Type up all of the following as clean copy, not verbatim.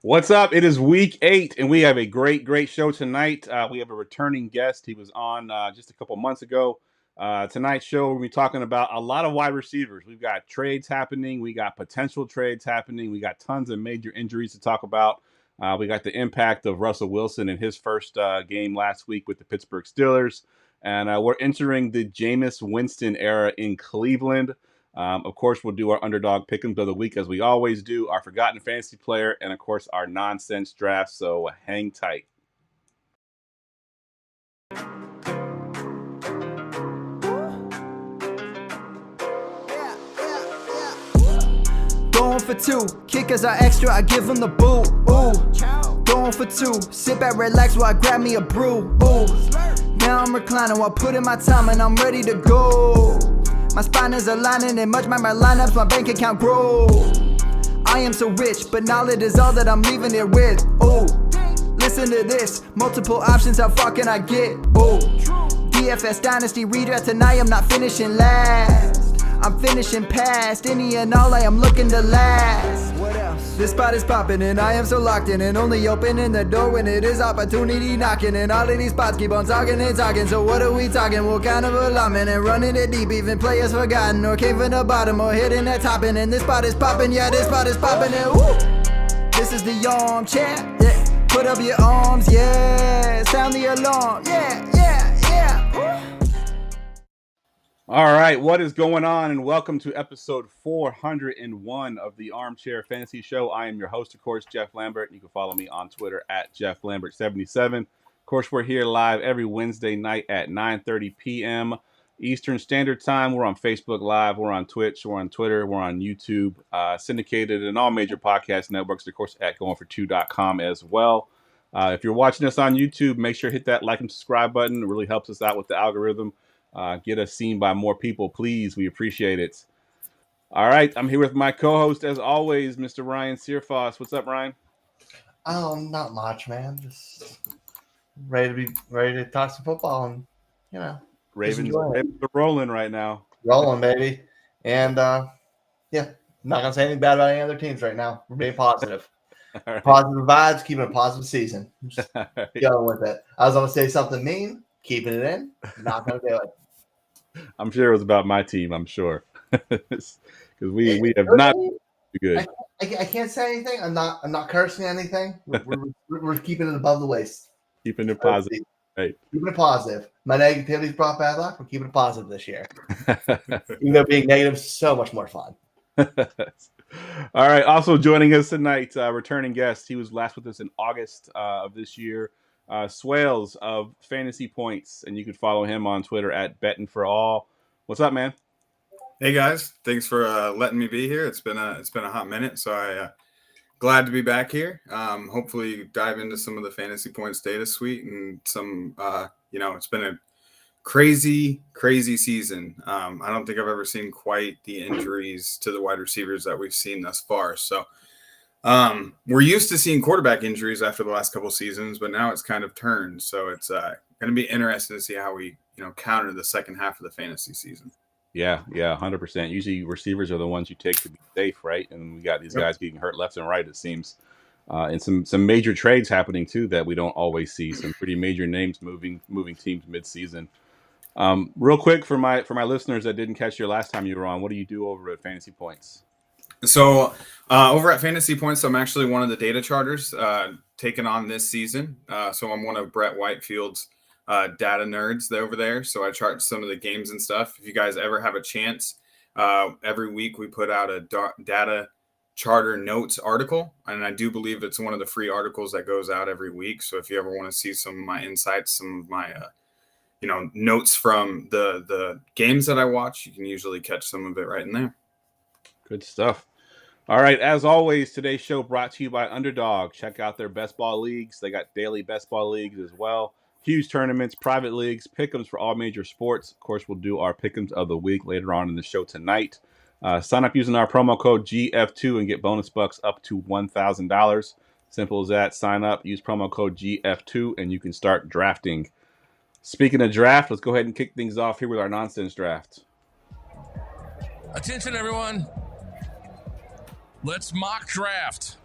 What's up? It is week 8, and we have a great show tonight. We have a returning guest. He was on just a couple months ago. Tonight's show, we'll be talking about a lot of wide receivers. We've got trades happening. We got potential trades happening. We got tons of major injuries to talk about. We got the impact of Russell Wilson in his first game last week with the Pittsburgh Steelers. And we're entering the Jameis Winston era in Cleveland. Of course, we'll do our underdog pick'ems of the week as we always do, our forgotten fantasy player, and of course, our nonsense draft. So hang tight. Going for 2, kickers are extra, I give them the boot. Ooh, going for 2, sit back, relax while I grab me a brew. Ooh, now I'm reclining while putting my time and I'm ready to go. My spine is aligning and much my lineups, my bank account grow. I am so rich, but knowledge is all that I'm leaving it with. Oh, listen to this, multiple options, how far can I get? Oh, DFS Dynasty redraft tonight, I'm not finishing last. I'm finishing past, any and all I am looking to last. What else? This spot is popping and I am so locked in and only opening the door when it is opportunity knocking. And all of these spots keep on talking and talking. So what are we talking? What kind of alignment? And running it deep, even players forgotten or came from the bottom or hitting that top end. And this spot is popping, yeah, this spot is popping. And woo! This is the armchair, yeah. Put up your arms, yeah. Sound the alarm, yeah, yeah, yeah. Woo! All right, what is going on? And welcome to episode 401 of the Armchair Fantasy Show. I am your host, of course, Geoff Lambert. You can follow me on Twitter at JeffLambert77. Of course, we're here live every Wednesday night at 9:30 p.m. Eastern Standard Time. We're on Facebook Live. We're on Twitch. We're on Twitter. We're on YouTube. Syndicated in all major podcast networks, of course, at GoingFor2.com as well. If you're watching us on YouTube, make sure to hit that like and subscribe button. It really helps us out with the algorithm. Get us seen by more people, please. We appreciate it. All right, I'm here with my co-host, as always, Mr. Ryan Searfoss. What's up, Ryan? Not much, man. Just ready to talk some football and Ravens are rolling right now. Rolling, baby. And not gonna say anything bad about any other teams right now. We're being positive. Right. Positive vibes, keeping a positive season. Just going with it. I was gonna say something mean, keeping it in, not gonna do it. I'm sure it was about my team, I'm sure. Because we have not been good. I can't say anything. I'm not cursing anything. We're keeping it above the waist. Keeping it positive. Right. Keeping it positive. My negativity's brought bad luck. We're keeping it positive this year. Even though being negative is so much more fun. All right. Also joining us tonight, returning guest. He was last with us in August of this year. Swales of Fantasy Points, and you can follow him on Twitter at bettingforall. What's up, man? Hey guys, thanks for letting me be here. It's been a hot minute, so I glad to be back here. Hopefully dive into some of the Fantasy Points data suite and some it's been a crazy season. I don't think I've ever seen quite the injuries to the wide receivers that we've seen thus far. So we're used to seeing quarterback injuries after the last couple seasons, but now it's kind of turned. So it's going to be interesting to see how we, counter the second half of the fantasy season. Yeah, 100%. Usually receivers are the ones you take to be safe, right? And we got these guys getting hurt left and right, it seems. And some major trades happening, too, that we don't always see. Some pretty major names moving teams mid-season. Real quick, for my listeners that didn't catch you last time you were on, what do you do over at Fantasy Points? So over at Fantasy Points, I'm actually one of the data charters taken on this season. So I'm one of Brett Whitefield's data nerds over there. So I chart some of the games and stuff. If you guys ever have a chance, every week we put out a data charter notes article. And I do believe it's one of the free articles that goes out every week. So if you ever want to see some of my insights, some of my notes from the games that I watch, you can usually catch some of it right in there. Good stuff. All right, as always, today's show brought to you by Underdog. Check out their best ball leagues. They got daily best ball leagues as well. Huge tournaments, private leagues, pick'ems for all major sports. Of course, we'll do our pick'ems of the week later on in the show tonight. Sign up using our promo code GF2 and get bonus bucks up to $1,000. Simple as that. Sign up, use promo code GF2, and you can start drafting. Speaking of draft, let's go ahead and kick things off here with our nonsense draft. Attention, everyone. Let's mock draft.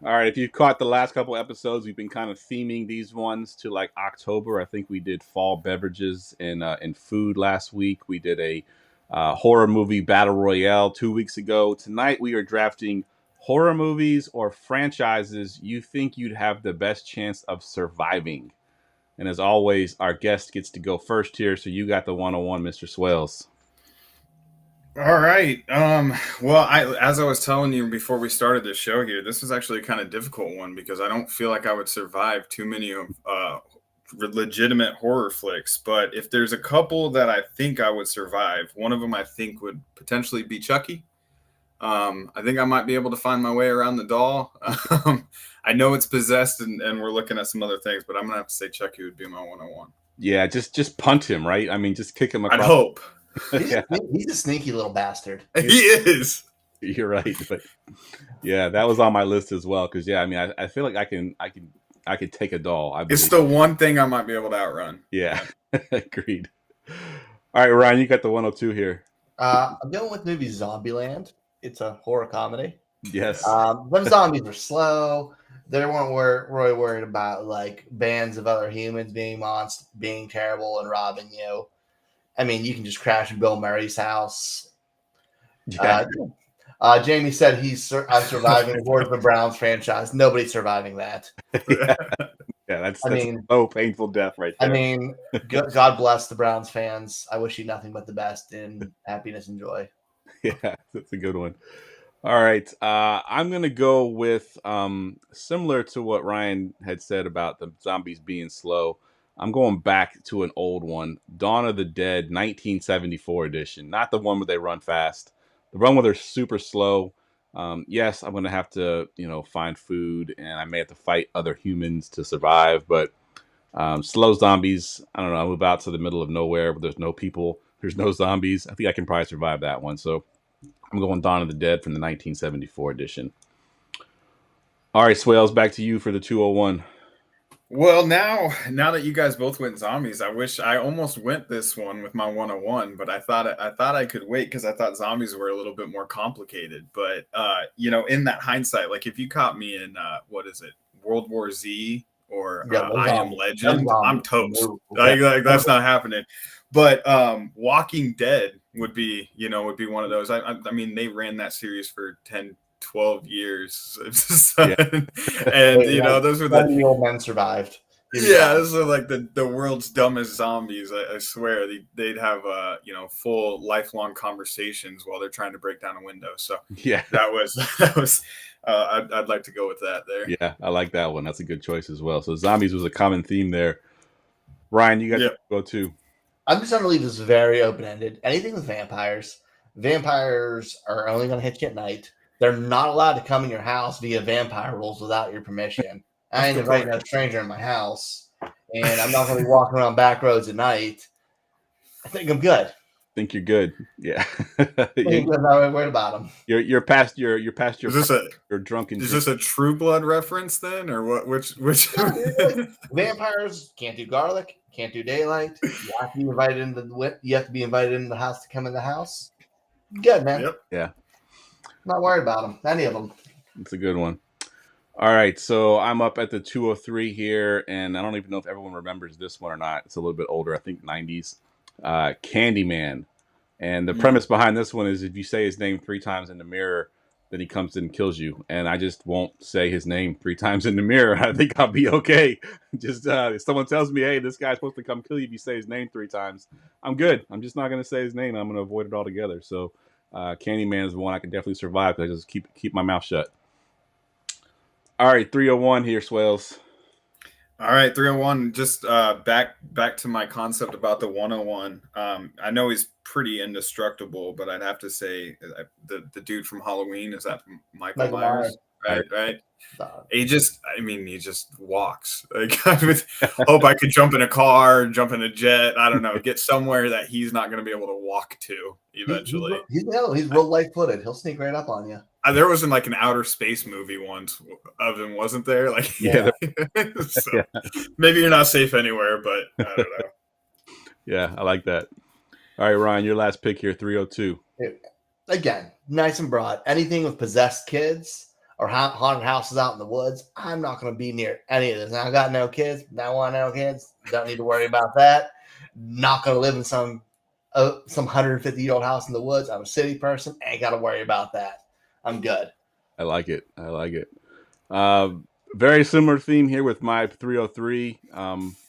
All right, if you caught the last couple episodes, we've been kind of theming these ones to like October. I think we did fall beverages and food last week. We did a horror movie battle royale 2 weeks ago. Tonight we are drafting horror movies or franchises you think you'd have the best chance of surviving. And as always, our guest gets to go first here. So you got the 101, Mr. Swales. All right. Well, as I was telling you before we started the show here, this is actually a kind of difficult one because I don't feel like I would survive too many of legitimate horror flicks. But if there's a couple that I think I would survive, one of them I think would potentially be Chucky. I think I might be able to find my way around the doll. I know it's possessed and we're looking at some other things, but I'm gonna have to say Chucky would be my 101. Yeah, just punt him, right? I mean, just kick him across. I'd hope. He's a sneaky little bastard. He is. You're right, but yeah, that was on my list as well. Because I mean, I feel like I could take a doll. It's the one thing I might be able to outrun. Yeah, agreed. All right, Ryan, you got the 102 here. I'm going with the movie Zombieland. It's a horror comedy. Yes. Them zombies are slow. They weren't really worried about like bands of other humans being terrible and robbing you. I mean, you can just crash in Bill Murray's house. Yeah. Jamie said I'm surviving the Horde of the Browns franchise. Nobody's surviving that. Yeah, that's a low, painful death right there. I mean, God bless the Browns fans. I wish you nothing but the best in happiness and joy. Yeah, that's a good one. All right. I'm going to go with similar to what Ryan had said about the zombies being slow. I'm going back to an old one, Dawn of the Dead, 1974 edition. Not the one where they run fast. The one where they're super slow. Yes, I'm going to have to, find food, and I may have to fight other humans to survive. But slow zombies, I don't know. I move out to the middle of nowhere where there's no people. There's no zombies. I think I can probably survive that one. So I'm going Dawn of the Dead from the 1974 edition. All right, Swales, back to you for the 201. Well, now that you guys both went zombies, I wish I almost went this one with my 101, but I thought I could wait because I thought zombies were a little bit more complicated. But in that hindsight, like if you caught me in World War Z or I Am Legend, I'm toast. Like that's not happening. But Walking Dead would be one of those. I mean, they ran that series for 10, 12 years. And those were the old men survived. Yeah, those are like the world's dumbest zombies. I swear they'd have full lifelong conversations while they're trying to break down a window. So yeah, that was I'd like to go with that there. Yeah, I like that one. That's a good choice as well. So zombies was a common theme there. Ryan, you got to go too. I'm just going to leave this very open-ended. Anything with vampires. Vampires are only going to hit you at night. They're not allowed to come in your house via vampire rules without your permission. I ain't inviting a stranger in my house, and I'm not going to be walking around back roads at night. I think I'm good. Think you're good? Yeah. I'm not worried about them. You're past your. You're drunken. Is this a True Blood reference then, or what? Which? Vampires can't do garlic. Can't do daylight. You have to be invited into the house to come in the house. Good, man. Yep. Yeah. Not worried about them. Any of them. It's a good one. All right, so I'm up at the 203 here, and I don't even know if everyone remembers this one or not. It's a little bit older, I think 90s. Candyman. And the premise behind this one is if you say his name 3 times in the mirror, then he comes in and kills you. And I just won't say his name 3 times in the mirror. I think I'll be okay. Just if someone tells me, hey, this guy's supposed to come kill you if you say his name 3 times, I'm good. I'm just not going to say his name. I'm going to avoid it altogether. So Candyman is one I can definitely survive because I just keep my mouth shut. All right, 301 here, Swales. All right, 301. Just back to my concept about the 101. I know he's pretty indestructible, but I'd have to say the dude from Halloween, is that Michael Myers? Right. He just walks. Like I would hope I could jump in a car, jump in a jet. I don't know, get somewhere that he's not going to be able to walk to eventually. He's real light-footed. He'll sneak right up on you. There was like an outer space movie once of him, wasn't there? Like, yeah. So, maybe you're not safe anywhere, but I don't know. Yeah, I like that. All right, Ryan, your last pick here, 302. Again, nice and broad. Anything with possessed kids or haunted houses out in the woods. I'm not going to be near any of this. Now I got no kids. Now I no kids. Don't need to worry about that. Not going to live in some 150-year-old house in the woods. I'm a city person. Ain't got to worry about that. I'm good. I like it. Very similar theme here with my 303.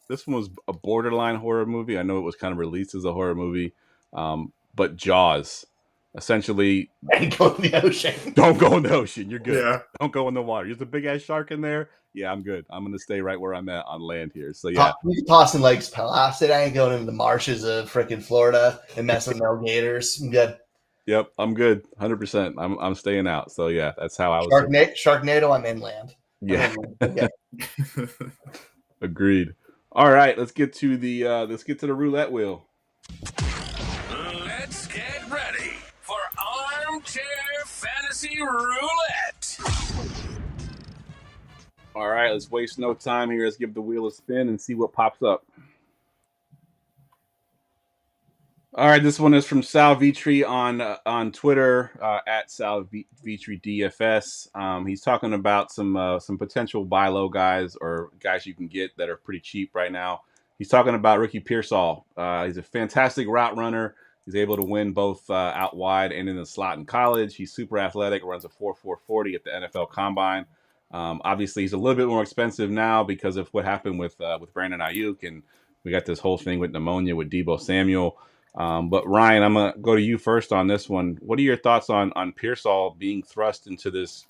This one was a borderline horror movie. I know it was kind of released as a horror movie, but Jaws. Essentially, And go in the ocean. Don't go in the ocean. You're good. Yeah. Don't go in the water. There's a big ass shark in there. Yeah, I'm good. I'm gonna stay right where I'm at on land here. So yeah, Tossing legs past it. I ain't going into the marshes of freaking Florida and messing with alligators. I'm good. Yep, I'm good. 100%. I'm staying out. So yeah, that's how I was. Sharknado. I'm inland. Yeah. Okay. Agreed. All right, let's get to the roulette wheel. Let's get ready for Armchair Fantasy Roulette. All right, let's waste no time here. Let's give the wheel a spin and see what pops up. All right, this one is from Sal Vitri on Twitter at Sal Vitri DFS. He's talking about some potential buy low guys or guys you can get that are pretty cheap right now. He's talking about Ricky Pearsall. He's a fantastic route runner. He's able to win both out wide and in the slot in college. He's super athletic, runs a 4.40 at the NFL Combine. Obviously, he's a little bit more expensive now because of what happened with Brandon Ayuk, and we got this whole thing with pneumonia with Deebo Samuel. But Ryan, I'm gonna go to you first on this one. What are your thoughts on Pearsall being thrust into this?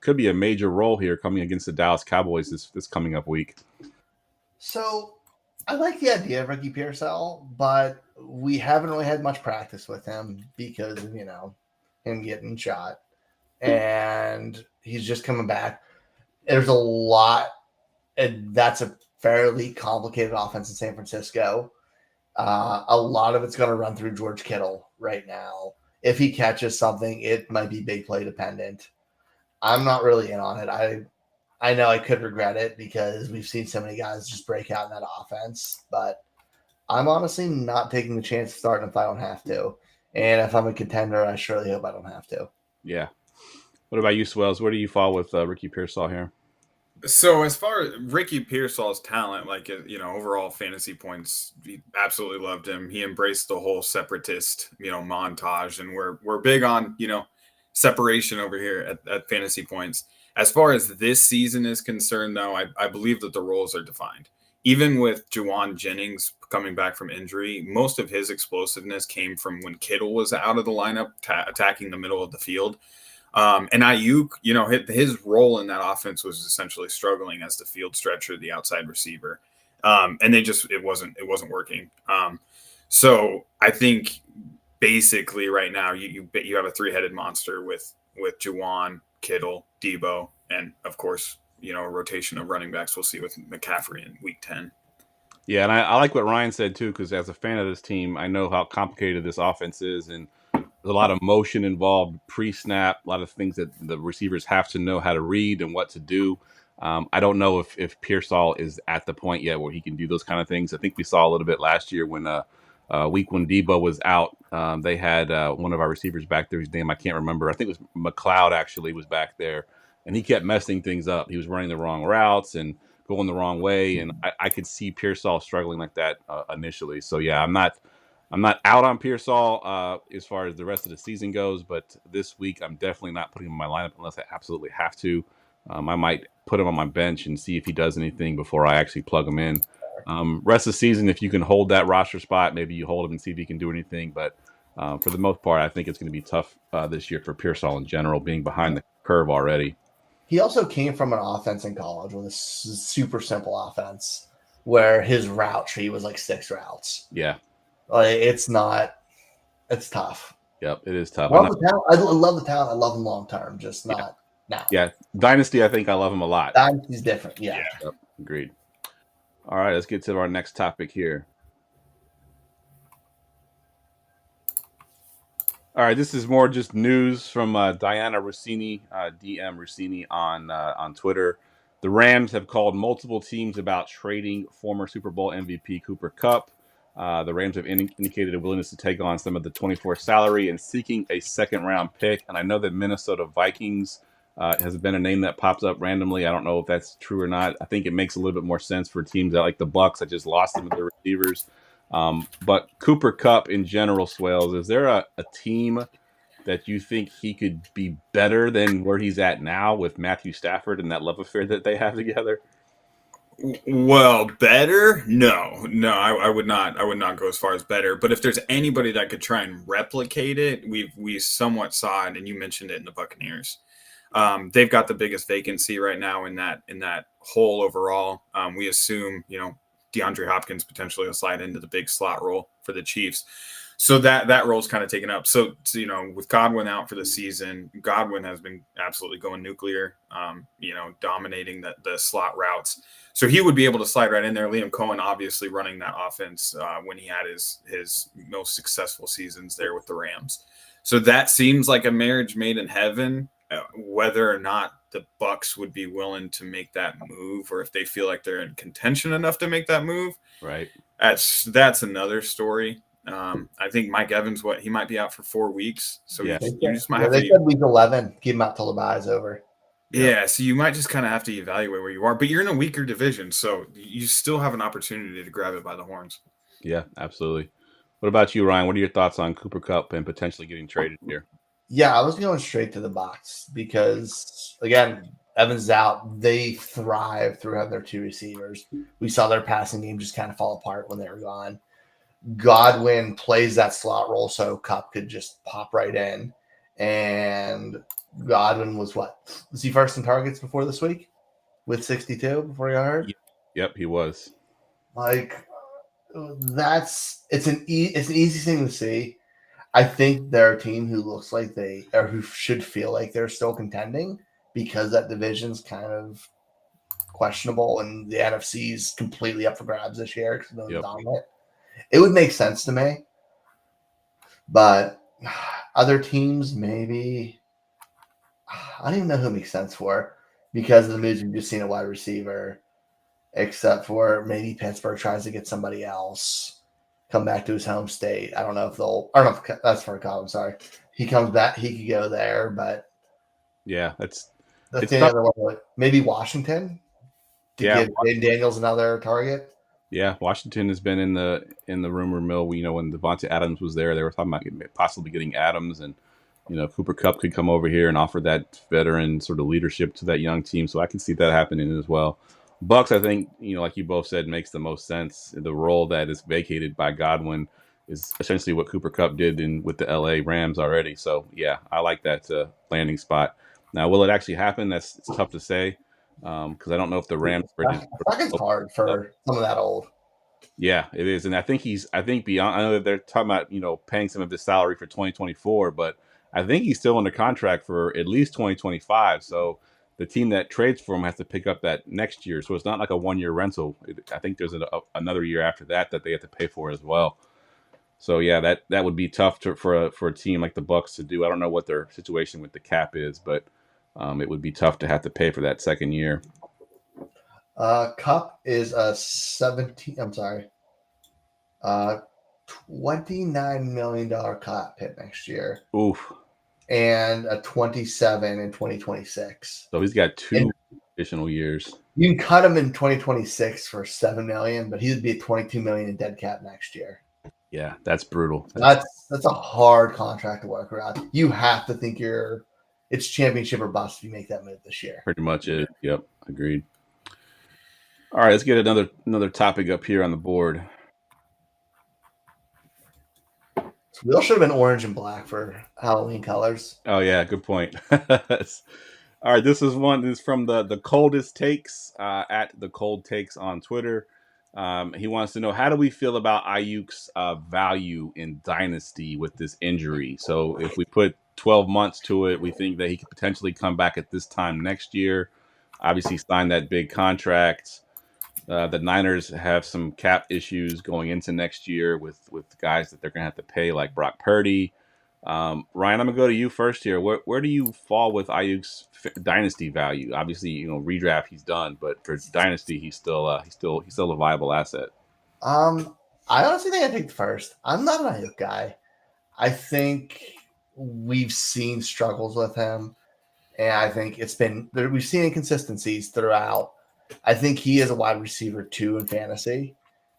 Could be a major role here coming against the Dallas Cowboys this coming up week. So I like the idea of Ricky Pearsall, but we haven't really had much practice with him because of him getting shot, and he's just coming back. There's a lot, and that's a fairly complicated offense in San Francisco. A lot of it's going to run through George Kittle right now. If he catches something, it might be big play dependent. I'm not really in on it. I know I could regret it because we've seen so many guys just break out in that offense, but I'm honestly not taking the chance of starting if I don't have to. And if I'm a contender, I surely hope I don't have to. Yeah. What about you, Swells? Where do you fall with Ricky Pearsall here? So as far as Ricky Pearsall's talent, overall fantasy points, we absolutely loved him. He embraced the whole separatist, montage, and we're big on, separation over here at fantasy points. As far as this season is concerned, though, I believe that the roles are defined. Even with Juwan Jennings coming back from injury, most of his explosiveness came from when Kittle was out of the lineup, attacking the middle of the field. And Ayuk, his role in that offense was essentially struggling as the field stretcher, the outside receiver. And it wasn't working. So I think basically right now you have a three-headed monster with Juwan, Kittle, Deebo, and of course, a rotation of running backs we'll see with McCaffrey in week 10. Yeah, and I like what Ryan said too, because as a fan of this team, I know how complicated this offense is, and there's a lot of motion involved pre-snap, a lot of things that the receivers have to know how to read and what to do. I don't know if Pearsall is at the point yet where he can do those kind of things. I think we saw a little bit last year when week when Deebo was out, they had one of our receivers back there, whose name I can't remember. I think it was McLeod actually was back there, and he kept messing things up. He was running the wrong routes and going the wrong way, and I could see Pearsall struggling like that initially. So yeah, I'm not out on Pearsall as far as the rest of the season goes, but this week I'm definitely not putting him in my lineup unless I absolutely have to. I might put him on my bench and see if he does anything before I actually plug him in. Rest of the season, if you can hold that roster spot, maybe you hold him and see if he can do anything. But for the most part, I think it's going to be tough this year for Pearsall in general, being behind the curve already. He also came from an offense in college with a super simple offense where his route tree was like 6 routes. Yeah. It's tough. Yep, it is tough. I love the talent. I love him long term, just not now. Yeah, Dynasty, I think I love him a lot. Dynasty's different. Yeah. Yep, agreed. All right, let's get to our next topic here. All right, this is more just news from Diana Rossini, DM Rossini on Twitter. The Rams have called multiple teams about trading former Super Bowl MVP Cooper Kupp. The Rams have indicated a willingness to take on some of the 24 salary and seeking a second-round pick. And I know that Minnesota Vikings has been a name that pops up randomly. I don't know if that's true or not. I think it makes a little bit more sense for teams that like the Bucks that just lost some of their receivers. But Cooper Kupp in general, Swales, is there a team that you think he could be better than where he's at now with Matthew Stafford and that love affair that they have together? Well, better? No, I would not. I would not go as far as better. But if there's anybody that could try and replicate it, we somewhat saw it, and you mentioned it in the Buccaneers. They've got the biggest vacancy right now in that hole overall. We assume DeAndre Hopkins potentially will slide into the big slot role for the Chiefs. So that role's kind of taken up. So with Godwin out for the season, Godwin has been absolutely going nuclear, dominating the slot routes. So he would be able to slide right in there. Liam Cohen obviously running that offense when he had his most successful seasons there with the Rams. So that seems like a marriage made in heaven. Whether or not the Bucks would be willing to make that move, or if they feel like they're in contention enough to make that move, right? That's another story. I think Mike Evans, he might be out for 4 weeks, so yeah. you just might have they to. said week 11, keep him out till the bye is over. Yeah, so you might just kind of have to evaluate where you are, but you're in a weaker division, so you still have an opportunity to grab it by the horns. Yeah, absolutely. What about you, Ryan? What are your thoughts on Cooper Kupp and potentially getting traded here? Yeah, I was going straight to the Bucks because, again, Evans out. They thrive through having their two receivers. We saw their passing game just kind of fall apart when they were gone. Godwin plays that slot role so Kupp could just pop right in. And Godwin was he first in targets before this week with 62 before he got hurt? Yep, he was. Like, it's an easy thing to see. I think they're a team who looks like who should feel like they're still contending because that division's kind of questionable and the NFC's completely up for grabs this year because they're dominant. It would make sense to me, but other teams maybe I don't even know who it makes sense for because of the moves we've just seen a wide receiver, except for maybe Pittsburgh tries to get somebody else. Come back to his home state. I don't know if that's for Cobb. I'm sorry. He comes back. He could go there, but yeah, that's the other one. Maybe Washington to give Jaden Daniels another target. Yeah, Washington has been in the rumor mill. When Devontae Adams was there, they were talking about possibly getting Adams, and Cooper Kupp could come over here and offer that veteran sort of leadership to that young team. So I can see that happening as well. Bucks, I think, like you both said, makes the most sense. The role that is vacated by Godwin is essentially what Cooper Kupp did with the LA Rams already. So, yeah, I like that landing spot. Now, will it actually happen? It's tough to say because I don't know if the Rams – I think it's hard for some of that old. Yeah, it is. And I think beyond – I know that they're talking about, paying some of his salary for 2024, but I think he's still under contract for at least 2025. So – the team that trades for him has to pick up that next year. So it's not like a 1 year rental. I think there's another year after that they have to pay for as well. So yeah, that would be tough for a team like the Bucks to do. I don't know what their situation with the cap is, but it would be tough to have to pay for that second year. Kupp is a $29 million cap hit next year. Oof. And a 27 in 2026. So he's got two additional years. You can cut him in 2026 for $7 million, but he would be at $22 million in dead cap next year. Yeah, that's brutal. That's a hard contract to work around. You have to think it's championship or bust if you make that move this year. Pretty much it. Yep, agreed. All right, let's get another topic up here on the board. We all should have been orange and black for Halloween colors. Oh yeah, good point. All right, this is from the coldest takes at the cold takes on Twitter. He wants to know, how do we feel about Ayuk's value in Dynasty with this injury? So if we put 12 months to it, we think that he could potentially come back at this time next year. Obviously, sign that big contract. The Niners have some cap issues going into next year with guys that they're going to have to pay, like Brock Purdy. Ryan, I'm going to go to you first here. Where do you fall with Ayuk's Dynasty value? Obviously, redraft he's done, but for Dynasty, he's still a viable asset. I honestly think I take the first. I'm not an Ayuk guy. I think we've seen struggles with him, And I think we've seen inconsistencies throughout. I think he is a wide receiver 2 in fantasy.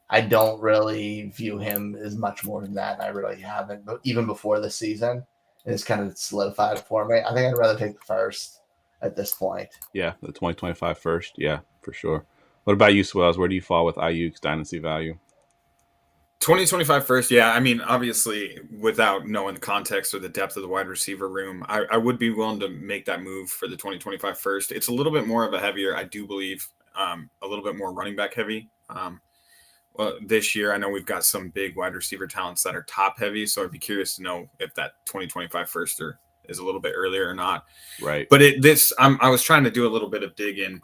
I don't really view him as much more than that. And I really haven't, but even before this season, it's kind of solidified for me. I think I'd rather take the first at this point. Yeah, the 2025 first. Yeah, for sure. What about you, Swells? Where do you fall with Ayuk's dynasty value? 2025 first, yeah. I mean, obviously, without knowing the context or the depth of the wide receiver room, I would be willing to make that move for the 2025 first. It's a little bit more of a heavier, I do believe, a little bit more running back heavy. Well, this year, I know we've got some big wide receiver talents that are top heavy, so I'd be curious to know if that 2025 firster is a little bit earlier or not. Right. But I was trying to do a little bit of digging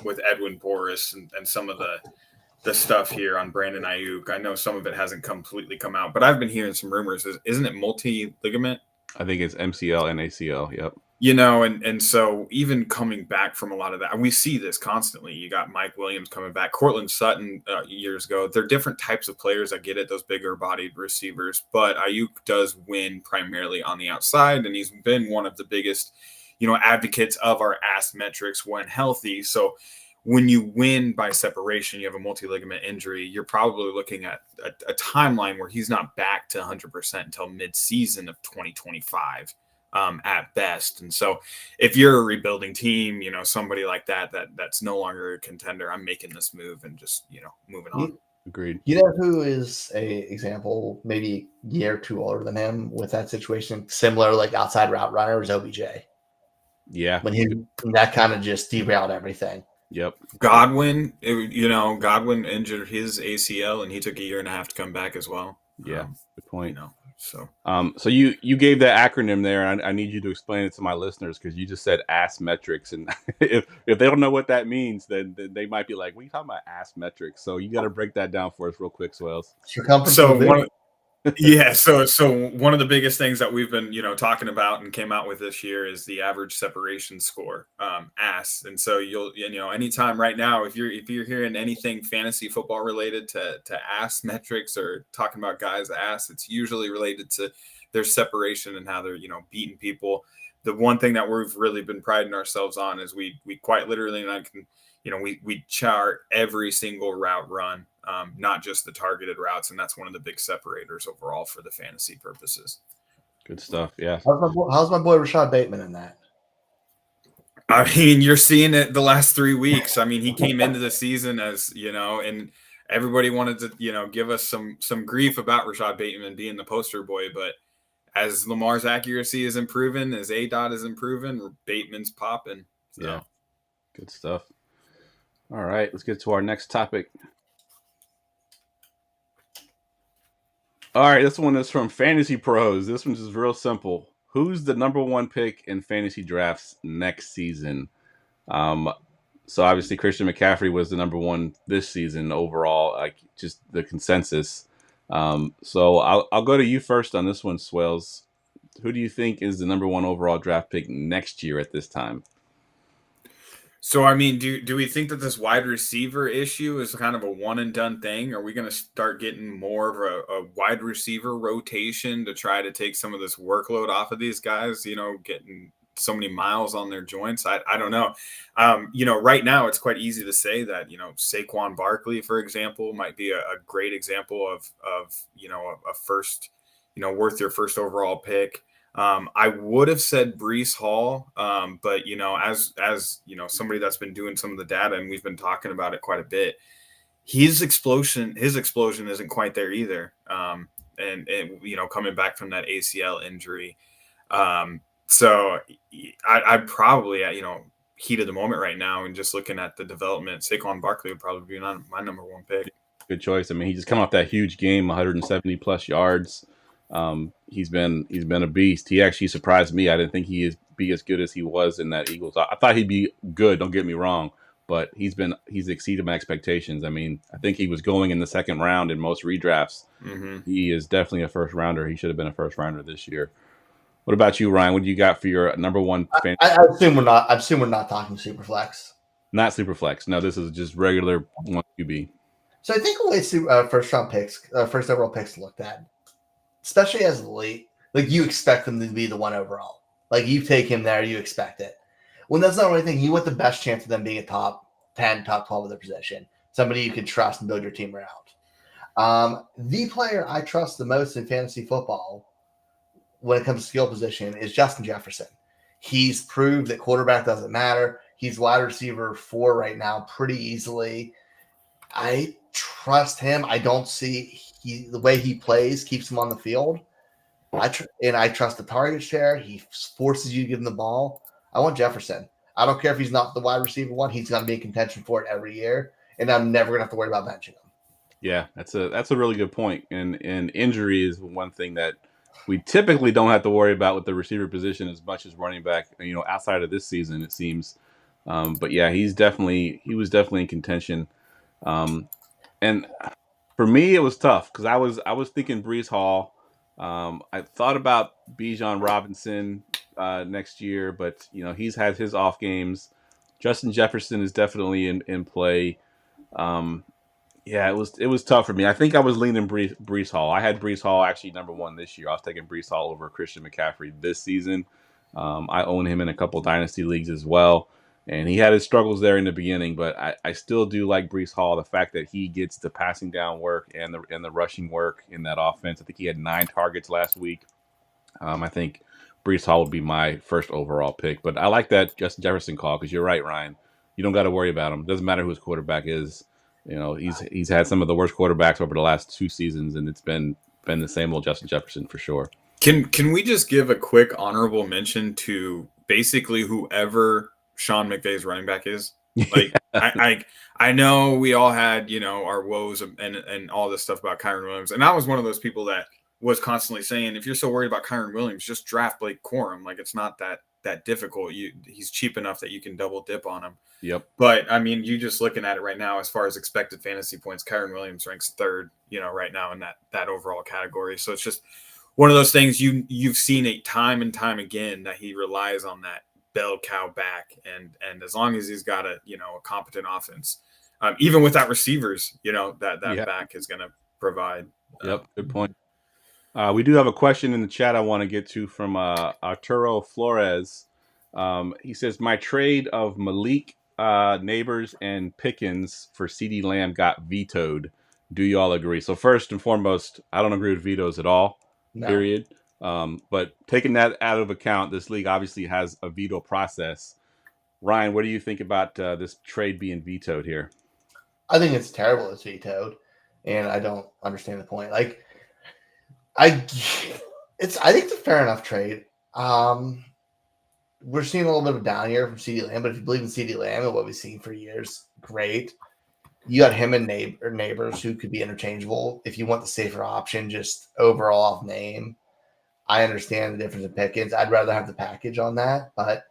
with Edwin Boris and some of the stuff here on Brandon Ayuk. I know some of it hasn't completely come out, but I've been hearing some rumors. Isn't it multi-ligament? I think it's MCL and ACL. Yep. And so even coming back from a lot of that, and we see this constantly. You got Mike Williams coming back, Cortland Sutton years ago. They're different types of players. I get it, those bigger bodied receivers, but Ayuk does win primarily on the outside, and he's been one of the biggest, advocates of our AS metrics when healthy. So when you win by separation, you have a multi-ligament injury, you're probably looking at a timeline where he's not back to 100% until mid-season of 2025. At best. And so if you're a rebuilding team, somebody like that's no longer a contender, I'm making this move and just, moving on. Agreed. You know who is a example, maybe a year or two older than him with that situation, similar like outside route runner, is OBJ. Yeah. When that kind of just derailed everything. Yep. Godwin, Godwin injured his ACL and he took a year and a half to come back as well. Yeah. Good point. So you gave that acronym there, and I need you to explain it to my listeners because you just said AS metrics, and if they don't know what that means, then they might be like, "What are you talking about AS metrics?" So you got to break that down for us real quick, Swells. So one of the biggest things that we've been, talking about and came out with this year is the average separation score, AS. And so anytime right now, if you're hearing anything fantasy football related to AS metrics or talking about guys' AS, it's usually related to their separation and how they're, beating people. The one thing that we've really been priding ourselves on is we quite literally, and I can, we chart every single route run. Not just the targeted routes, and that's one of the big separators overall for the fantasy purposes. Good stuff. Yeah. How's my boy Rashad Bateman in that? I mean, you're seeing it the last 3 weeks. I mean, he came into the season as, and everybody wanted to, give us some grief about Rashad Bateman being the poster boy. But as Lamar's accuracy is improving, as ADOT is improving, Bateman's popping. So. Yeah. Good stuff. All right, let's get to our next topic. All right, this one is from Fantasy Pros. This one's just real simple. Who's the number one pick in fantasy drafts next season? So obviously Christian McCaffrey was the number one this season overall, like just the consensus. So I'll go to you first on this one, Swells. Who do you think is the number one overall draft pick next year at this time? So, I mean, do we think that this wide receiver issue is kind of a one and done thing? Are we going to start getting more of a wide receiver rotation to try to take some of this workload off of these guys, getting so many miles on their joints? I don't know. Right now it's quite easy to say that, Saquon Barkley, for example, might be a great example of a first, worth your first overall pick. I would have said Breece Hall, but as somebody that's been doing some of the data and we've been talking about it quite a bit, his explosion isn't quite there either. And coming back from that ACL injury. So I'd probably heat of the moment right now and just looking at the development, Saquon Barkley would probably be my number one pick. Good choice. I mean, he just come off that huge game, 170 plus yards. He's been a beast. He actually surprised me. I didn't think he'd be as good as he was in that Eagles. I thought he'd be good. Don't get me wrong, but he's exceeded my expectations. I mean, I think he was going in the second round in most redrafts. Mm-hmm. He is definitely a first rounder. He should have been a first rounder this year. What about you, Ryan? What do you got for your number one? I assume we're not talking super flex. Not super flex. No, this is just regular 1 QB. So I think the way first overall picks looked at, especially as late, like you expect them to be the one overall. Like, you take him there, you expect it. When that's not the only thing, you want the best chance of them being a top 10, top 12 of their position. Somebody you can trust and build your team around. The player I trust the most in fantasy football when it comes to skill position is Justin Jefferson. He's proved that quarterback doesn't matter. He's wide receiver 4 right now pretty easily. I trust him. I don't see the way he plays keeps him on the field. I trust the target share. He forces you to give him the ball. I want Jefferson. I don't care if he's not the wide receiver 1. He's going to be in contention for it every year, and I'm never going to have to worry about benching him. Yeah, that's a really good point. And injury is one thing that we typically don't have to worry about with the receiver position as much as running back. Outside of this season, it seems. But yeah, he was definitely in contention. And for me, it was tough because I was thinking Breece Hall. I thought about Bijan Robinson next year, but he's had his off games. Justin Jefferson is definitely in play. Yeah, it was tough for me. I think I was leaning Breece Hall. I had Breece Hall actually number 1 this year. I was taking Breece Hall over Christian McCaffrey this season. I own him in a couple dynasty leagues as well. And he had his struggles there in the beginning, but I still do like Breece Hall. The fact that he gets the passing down work and the rushing work in that offense. I think he had 9 targets last week. I think Breece Hall would be my first overall pick. But I like that Justin Jefferson call because you're right, Ryan. You don't got to worry about him. It doesn't matter who his quarterback is. He's had some of the worst quarterbacks over the last 2 seasons, and it's been the same old Justin Jefferson for sure. Can we just give a quick honorable mention to basically whoever Sean McVay's running back is? Like, I know we all had our woes and all this stuff about Kyren Williams, and I was one of those people that was constantly saying, if you're so worried about Kyren Williams, just draft Blake Corum. Like, it's not that difficult. He's cheap enough that you can double dip on him. Yep. But I mean, you just looking at it right now, as far as expected fantasy points, Kyren Williams ranks 3rd, right now in that overall category. So it's just one of those things you've seen it time and time again that he relies on that bell cow back, and as long as he's got a competent offense, even without receivers, that back is going to provide. Yep, good point. We do have a question in the chat I want to get to from Arturo Flores. He says, my trade of Malik, Neighbors, and Pickens for CeeDee Lamb got vetoed. Do you all agree? So first and foremost, I don't agree with vetoes at all, period. But taking that out of account, this league obviously has a veto process. Ryan, what do you think about this trade being vetoed here? I think it's terrible it's vetoed, and I don't understand the point. Like, I think it's a fair enough trade. We're seeing a little bit of down here from CeeDee Lamb, but if you believe in CeeDee Lamb and what we've seen for years, great. You got him and Neighbors who could be interchangeable. If you want the safer option, just overall off name, I understand the difference in Pickens. I'd rather have the package on that, but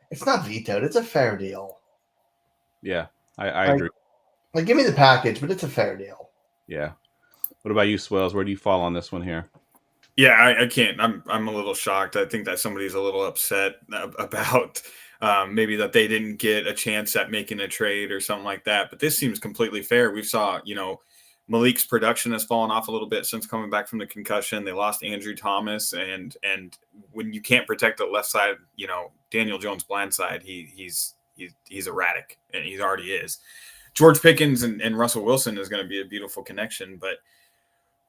it's not vetoed. It's a fair deal. Yeah, I agree. Like, give me the package, but it's a fair deal. Yeah. What about you, Swells? Where do you fall on this one here? Yeah, I can't. I'm a little shocked. I think that somebody's a little upset about maybe that they didn't get a chance at making a trade or something like that. But this seems completely fair. We saw, Malik's production has fallen off a little bit since coming back from the concussion. They lost Andrew Thomas, and when you can't protect the left side, Daniel Jones' blind side, he's erratic, and he already is. George Pickens and Russell Wilson is going to be a beautiful connection, but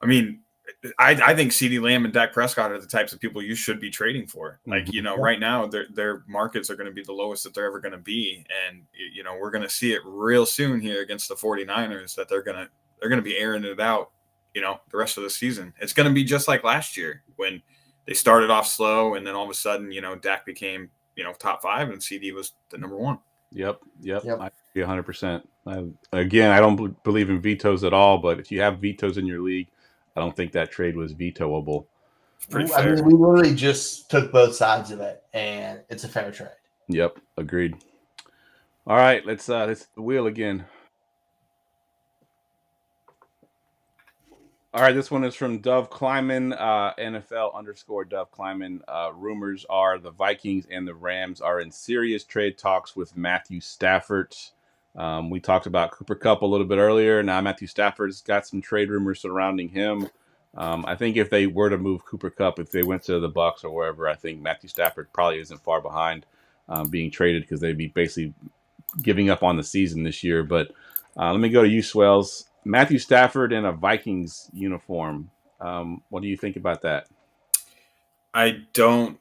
I mean, I think CeeDee Lamb and Dak Prescott are the types of people you should be trading for. Like, right now their markets are going to be the lowest that they're ever going to be. And, we're going to see it real soon here against the 49ers that they're going to be airing it out, the rest of the season. It's going to be just like last year when they started off slow and then all of a sudden, Dak became, top 5 and CD was the number 1. Yep. I agree 100%. Again, I don't believe in vetoes at all, but if you have vetoes in your league, I don't think that trade was vetoable. Pretty fair. I mean, we literally just took both sides of it, and it's a fair trade. Yep, agreed. All right, let's the wheel again. All right, this one is from Dove Kleiman, NFL_Dove Kleiman. Rumors are the Vikings and the Rams are in serious trade talks with Matthew Stafford. We talked about Cooper Kupp a little bit earlier. Now Matthew Stafford's got some trade rumors surrounding him. I think if they were to move Cooper Kupp, if they went to the Bucs or wherever, I think Matthew Stafford probably isn't far behind being traded because they'd be basically giving up on the season this year. But let me go to you, Swells. Matthew Stafford in a Vikings uniform. What do you think about that? I don't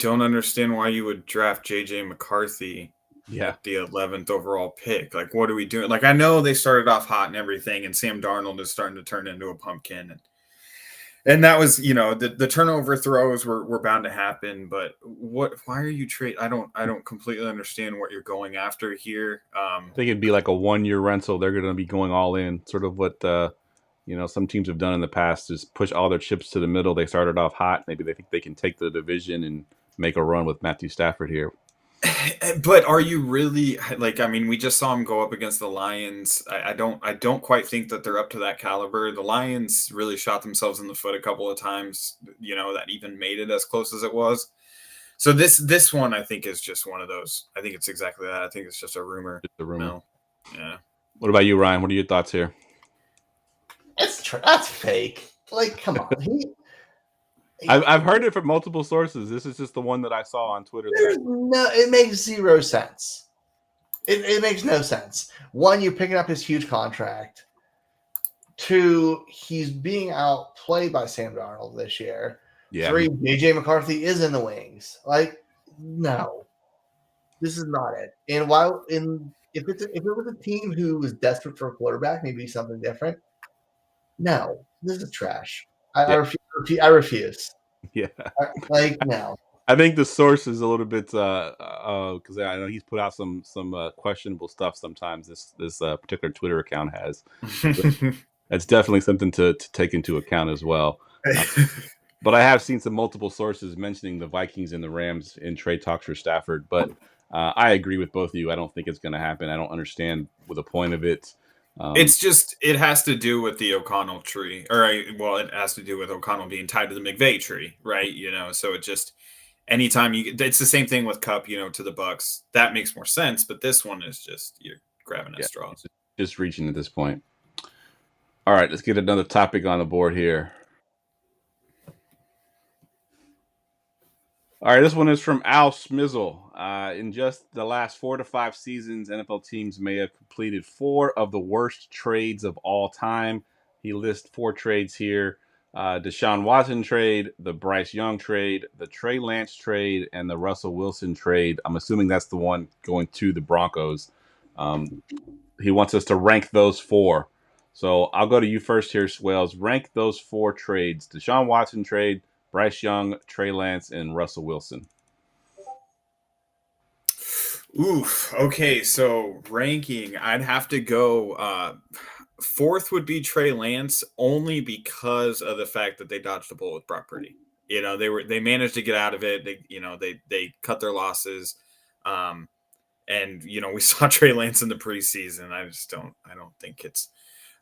understand why you would draft JJ McCarthy Yeah, the 11th overall pick. Like, what are we doing? Like, I know they started off hot and everything, and Sam Darnold is starting to turn into a pumpkin. And that was, the turnover throws were bound to happen. But why are you trade? I don't completely understand what you're going after here. I think it'd be like a 1-year rental. They're going to be going all in, sort of what some teams have done in the past, is push all their chips to the middle. They started off hot. Maybe they think they can take the division and make a run with Matthew Stafford here. But are you really like? I mean, we just saw him go up against the Lions. I don't quite think that they're up to that caliber. The Lions really shot themselves in the foot a couple of times. That even made it as close as it was. So this one, I think, is just one of those. I think it's exactly that. I think it's just a rumor. Just a rumor. No. Yeah. What about you, Ryan? What are your thoughts here? That's fake. Like, come on. I've heard it from multiple sources. This is just the one that I saw on Twitter. It makes zero sense. It makes no sense. One, you're picking up his huge contract. Two, he's being outplayed by Sam Darnold this year. Yeah. 3, JJ McCarthy is in the wings. Like, no, this is not it. And if it was a team who was desperate for a quarterback, maybe something different. No, this is trash. I refuse. Yeah. No. I think the source is a little bit because I know he's put out some questionable stuff sometimes. This particular Twitter account has. That's definitely something to take into account as well. But I have seen some multiple sources mentioning the Vikings and the Rams in trade talks for Stafford. But I agree with both of you. I don't think it's going to happen. I don't understand the point of it. It's just, it has to do with the O'Connell tree, it has to do with O'Connell being tied to the McVay tree, right? So it just, anytime it's the same thing with Kupp, to the Bucs, that makes more sense. But this one is just, you're grabbing at straws. Just reaching at this point. All right, let's get another topic on the board here. All right, this one is from Al Smizzle. In just the last 4 to 5 seasons, NFL teams may have completed 4 of the worst trades of all time. He lists 4 trades here. Deshaun Watson trade, the Bryce Young trade, the Trey Lance trade, and the Russell Wilson trade. I'm assuming that's the one going to the Broncos. He wants us to rank those 4. So I'll go to you first here, Swells. Rank those 4 trades. Deshaun Watson trade, Bryce Young, Trey Lance, and Russell Wilson. Oof. Okay, so ranking, I'd have to go 4th would be Trey Lance, only because of the fact that they dodged the bullet with Brock Purdy. They managed to get out of it. They cut their losses. And we saw Trey Lance in the preseason. I don't think it's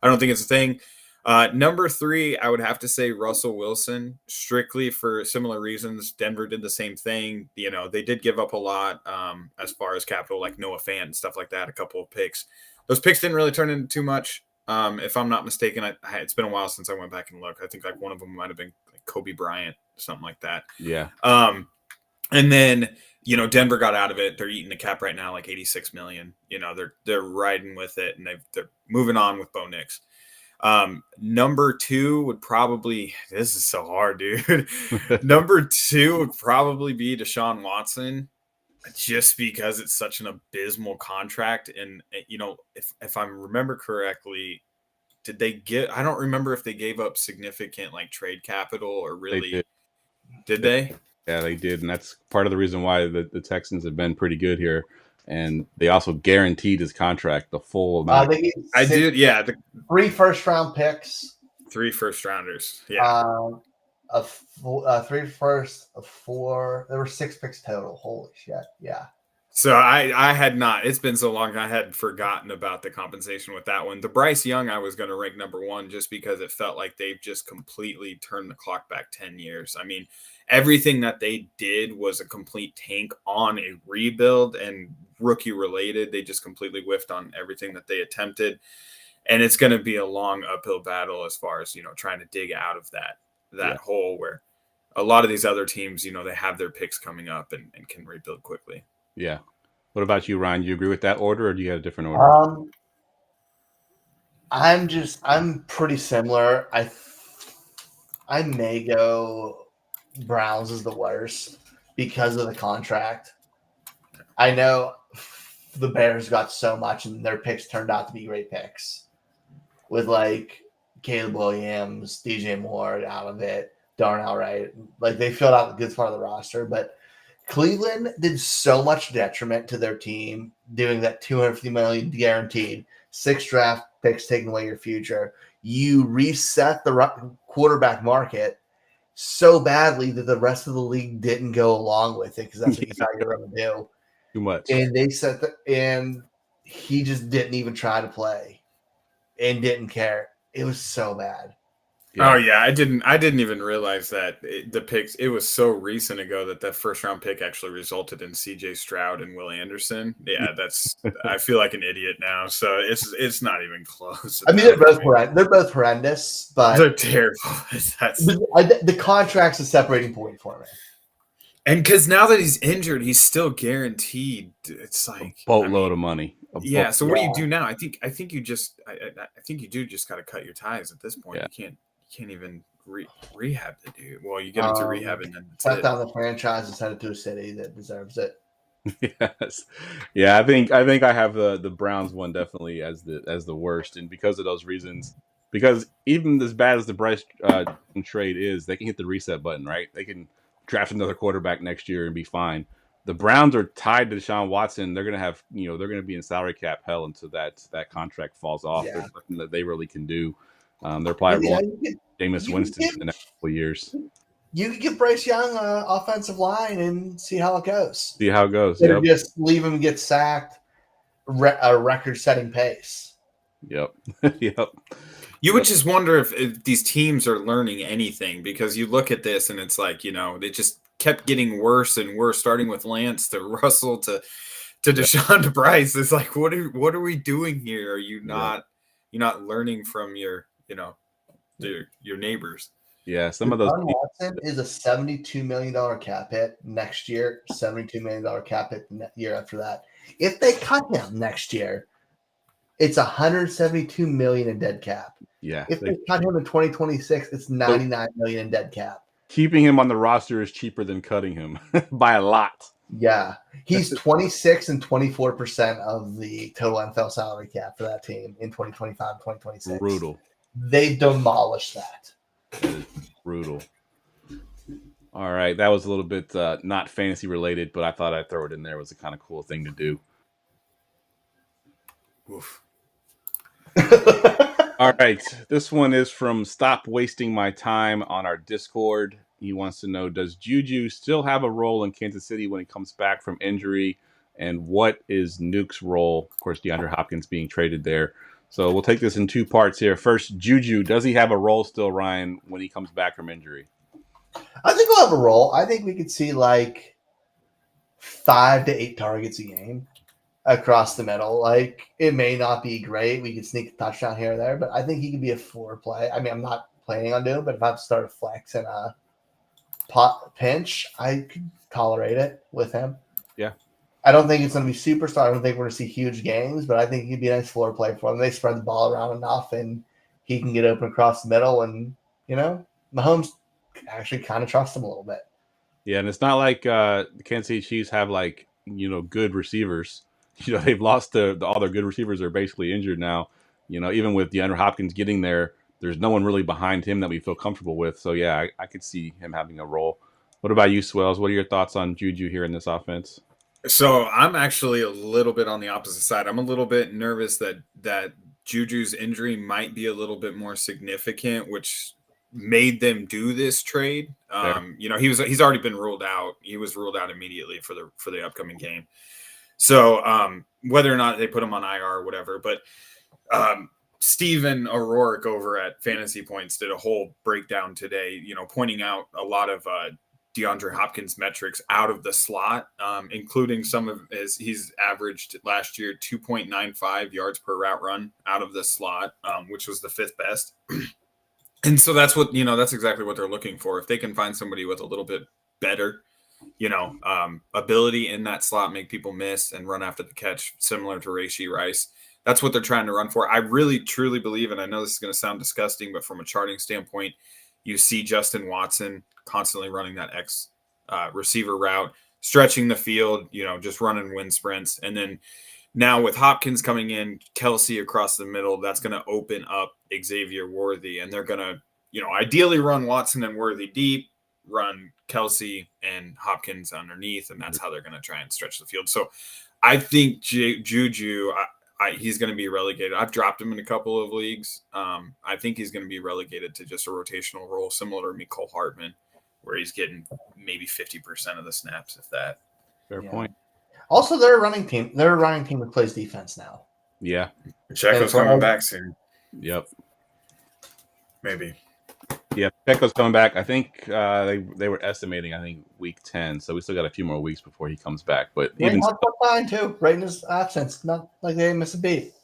a thing. Number 3, I would have to say Russell Wilson, strictly for similar reasons. Denver did the same thing. They did give up a lot as far as capital, like Noah Fant and stuff like that, a couple of picks. Those picks didn't really turn into too much. If I'm not mistaken, it's been a while since I went back and looked. I think like one of them might have been like Kobe Bryant, something like that. Yeah. And then, Denver got out of it. They're eating the cap right now, like $86 million. They're riding with it, and they're moving on with Bo Nix. Number 2 would probably, this is so hard, dude. Number 2 would probably be Deshaun Watson, just because it's such an abysmal contract. And, if I remember correctly, I don't remember if they gave up significant like trade capital or really, did they? Yeah, they did. And that's part of the reason why the Texans have been pretty good here. And they also guaranteed his contract, the full amount. I did, yeah. 3 first-round picks. 3 first-rounders. Yeah. 3 first of 4. There were 6 picks total. Holy shit. Yeah. So I had not. It's been so long, I had forgotten about the compensation with that one. The Bryce Young, I was going to rank number 1 just because it felt like they've just completely turned the clock back 10 years. I mean, everything that they did was a complete tank on a rebuild and rookie related. They just completely whiffed on everything that they attempted. And it's going to be a long uphill battle as far as, trying to dig out of that hole where a lot of these other teams, they have their picks coming up and can rebuild quickly. Yeah. What about you, Ryan? Do you agree with that order, or do you have a different order? I'm pretty similar. I may go Browns is the worst because of the contract. I know the Bears got so much and their picks turned out to be great picks with like Caleb Williams, DJ Moore out of it, Darnell Wright. Like they filled out a good part of the roster, but Cleveland did so much detriment to their team doing that $250 million guaranteed, 6 draft picks taking away your future. You reset the quarterback market so badly that the rest of the league didn't go along with it because that's what you thought you were going to do. Too much. And they said and he just didn't even try to play and didn't care. It was so bad. Yeah. Oh yeah, I didn't even realize that the picks. It was so recent ago that first round pick actually resulted in C.J. Stroud and Will Anderson. Yeah, that's. I feel like an idiot now. So it's not even close. I mean, they're both horrendous, but they're terrible. The contract's a separating point for me. And because now that he's injured, he's still guaranteed. It's like a boatload of money. So what do you do now? I think you just. I think you do just got to cut your ties at this point. Yeah. You can't even rehab the dude. Well, you get him to rehab and then cut down the franchise and send it to a city that deserves it. Yes, yeah. I think I have the Browns one definitely as the worst, and because of those reasons, because even as bad as the Bryce trade is, they can hit the reset button, right? They can draft another quarterback next year and be fine. The Browns are tied to Deshaun Watson. They're gonna have they're gonna be in salary cap hell until that contract falls off. Yeah. There's nothing that they really can do. They're probably Jameis Winston in the next couple of years. You could give Bryce Young an offensive line and see how it goes. Yep. Just leave him get sacked a record-setting pace. Yep. Yep. You would just wonder if these teams are learning anything, because you look at this and it's like, they just kept getting worse and worse, starting with Lance to Russell to Deshaun to Bryce. It's like, what are we doing here? Are you not you're not learning from your neighbors? Yeah, some of those. Watson is a $72 million cap hit next year, $72 million cap hit the year after that. If they cut him next year, it's $172 million in dead cap. Yeah. If they cut him in 2026, it's $99 million in dead cap. Keeping him on the roster is cheaper than cutting him by a lot. Yeah. He's 26 and 24% of the total NFL salary cap for that team in 2025, 2026. Brutal. They demolished that. That is brutal. All right. That was a little bit not fantasy related, but I thought I'd throw it in there. It was a kind of cool thing to do. Oof. All right. This one is from Stop Wasting My Time on our Discord. He wants to know, does Juju still have a role in Kansas City when he comes back from injury? And what is Nuke's role? Of course, DeAndre Hopkins being traded there. So we'll take this in two parts here. First, Juju, does he have a role still, Ryan, when he comes back from injury? I think he'll have a role. I think we could see like 5 to 8 targets a game across the middle. Like, it may not be great. We could sneak a touchdown here or there, but I think he could be a floor play. I mean, I'm not planning on doing it, but if I have to start a flex and a pinch, I could tolerate it with him. Yeah. I don't think it's going to be superstar. I don't think we're going to see huge games, but I think he'd be a nice floor play for them. They spread the ball around enough, and he can get open across the middle. And, Mahomes actually kind of trusts him a little bit. Yeah, and it's not like the Kansas City Chiefs have, like, good receivers. They've lost all their good receivers are basically injured now. Even with DeAndre Hopkins getting there, there's no one really behind him that we feel comfortable with. So, yeah, I could see him having a role. What about you, Swells? What are your thoughts on Juju here in this offense? So I'm actually a little bit on the opposite side. I'm a little bit nervous that Juju's injury might be a little bit more significant, which made them do this trade. He's already been ruled out. He was ruled out immediately for the upcoming game. So whether or not they put him on IR or whatever, but Steven O'Rourke over at Fantasy Points did a whole breakdown today, pointing out a lot of DeAndre Hopkins metrics out of the slot, including some of he's averaged last year 2.95 yards per route run out of the slot, which was the 5th best. And so that's what, that's exactly what they're looking for. If they can find somebody with a little bit better, ability in that slot, make people miss and run after the catch, similar to Rashee Rice. That's what they're trying to run for. I really, truly believe, and I know this is going to sound disgusting, but from a charting standpoint, you see Justin Watson constantly running that X receiver route, stretching the field, just running wind sprints. And then now with Hopkins coming in, Kelsey across the middle, that's going to open up Xavier Worthy. And they're going to, ideally run Watson and Worthy deep, run Kelsey and Hopkins underneath, and that's how they're going to try and stretch the field. So I think Juju, he's going to be relegated. I've dropped him in a couple of leagues. I think he's going to be relegated to just a rotational role, similar to Mecole Hardman, where he's getting maybe 50% of the snaps, if that. Fair point. Also, they're a running team. They're a running team that plays defense now. Yeah. Pacheco's coming back soon. Yep. Maybe. Yeah, Pacheco's coming back. I think they were estimating, week 10. So we still got a few more weeks before he comes back. But Kareem Hunt's fine too, right in his absence. Not like they didn't miss a beat.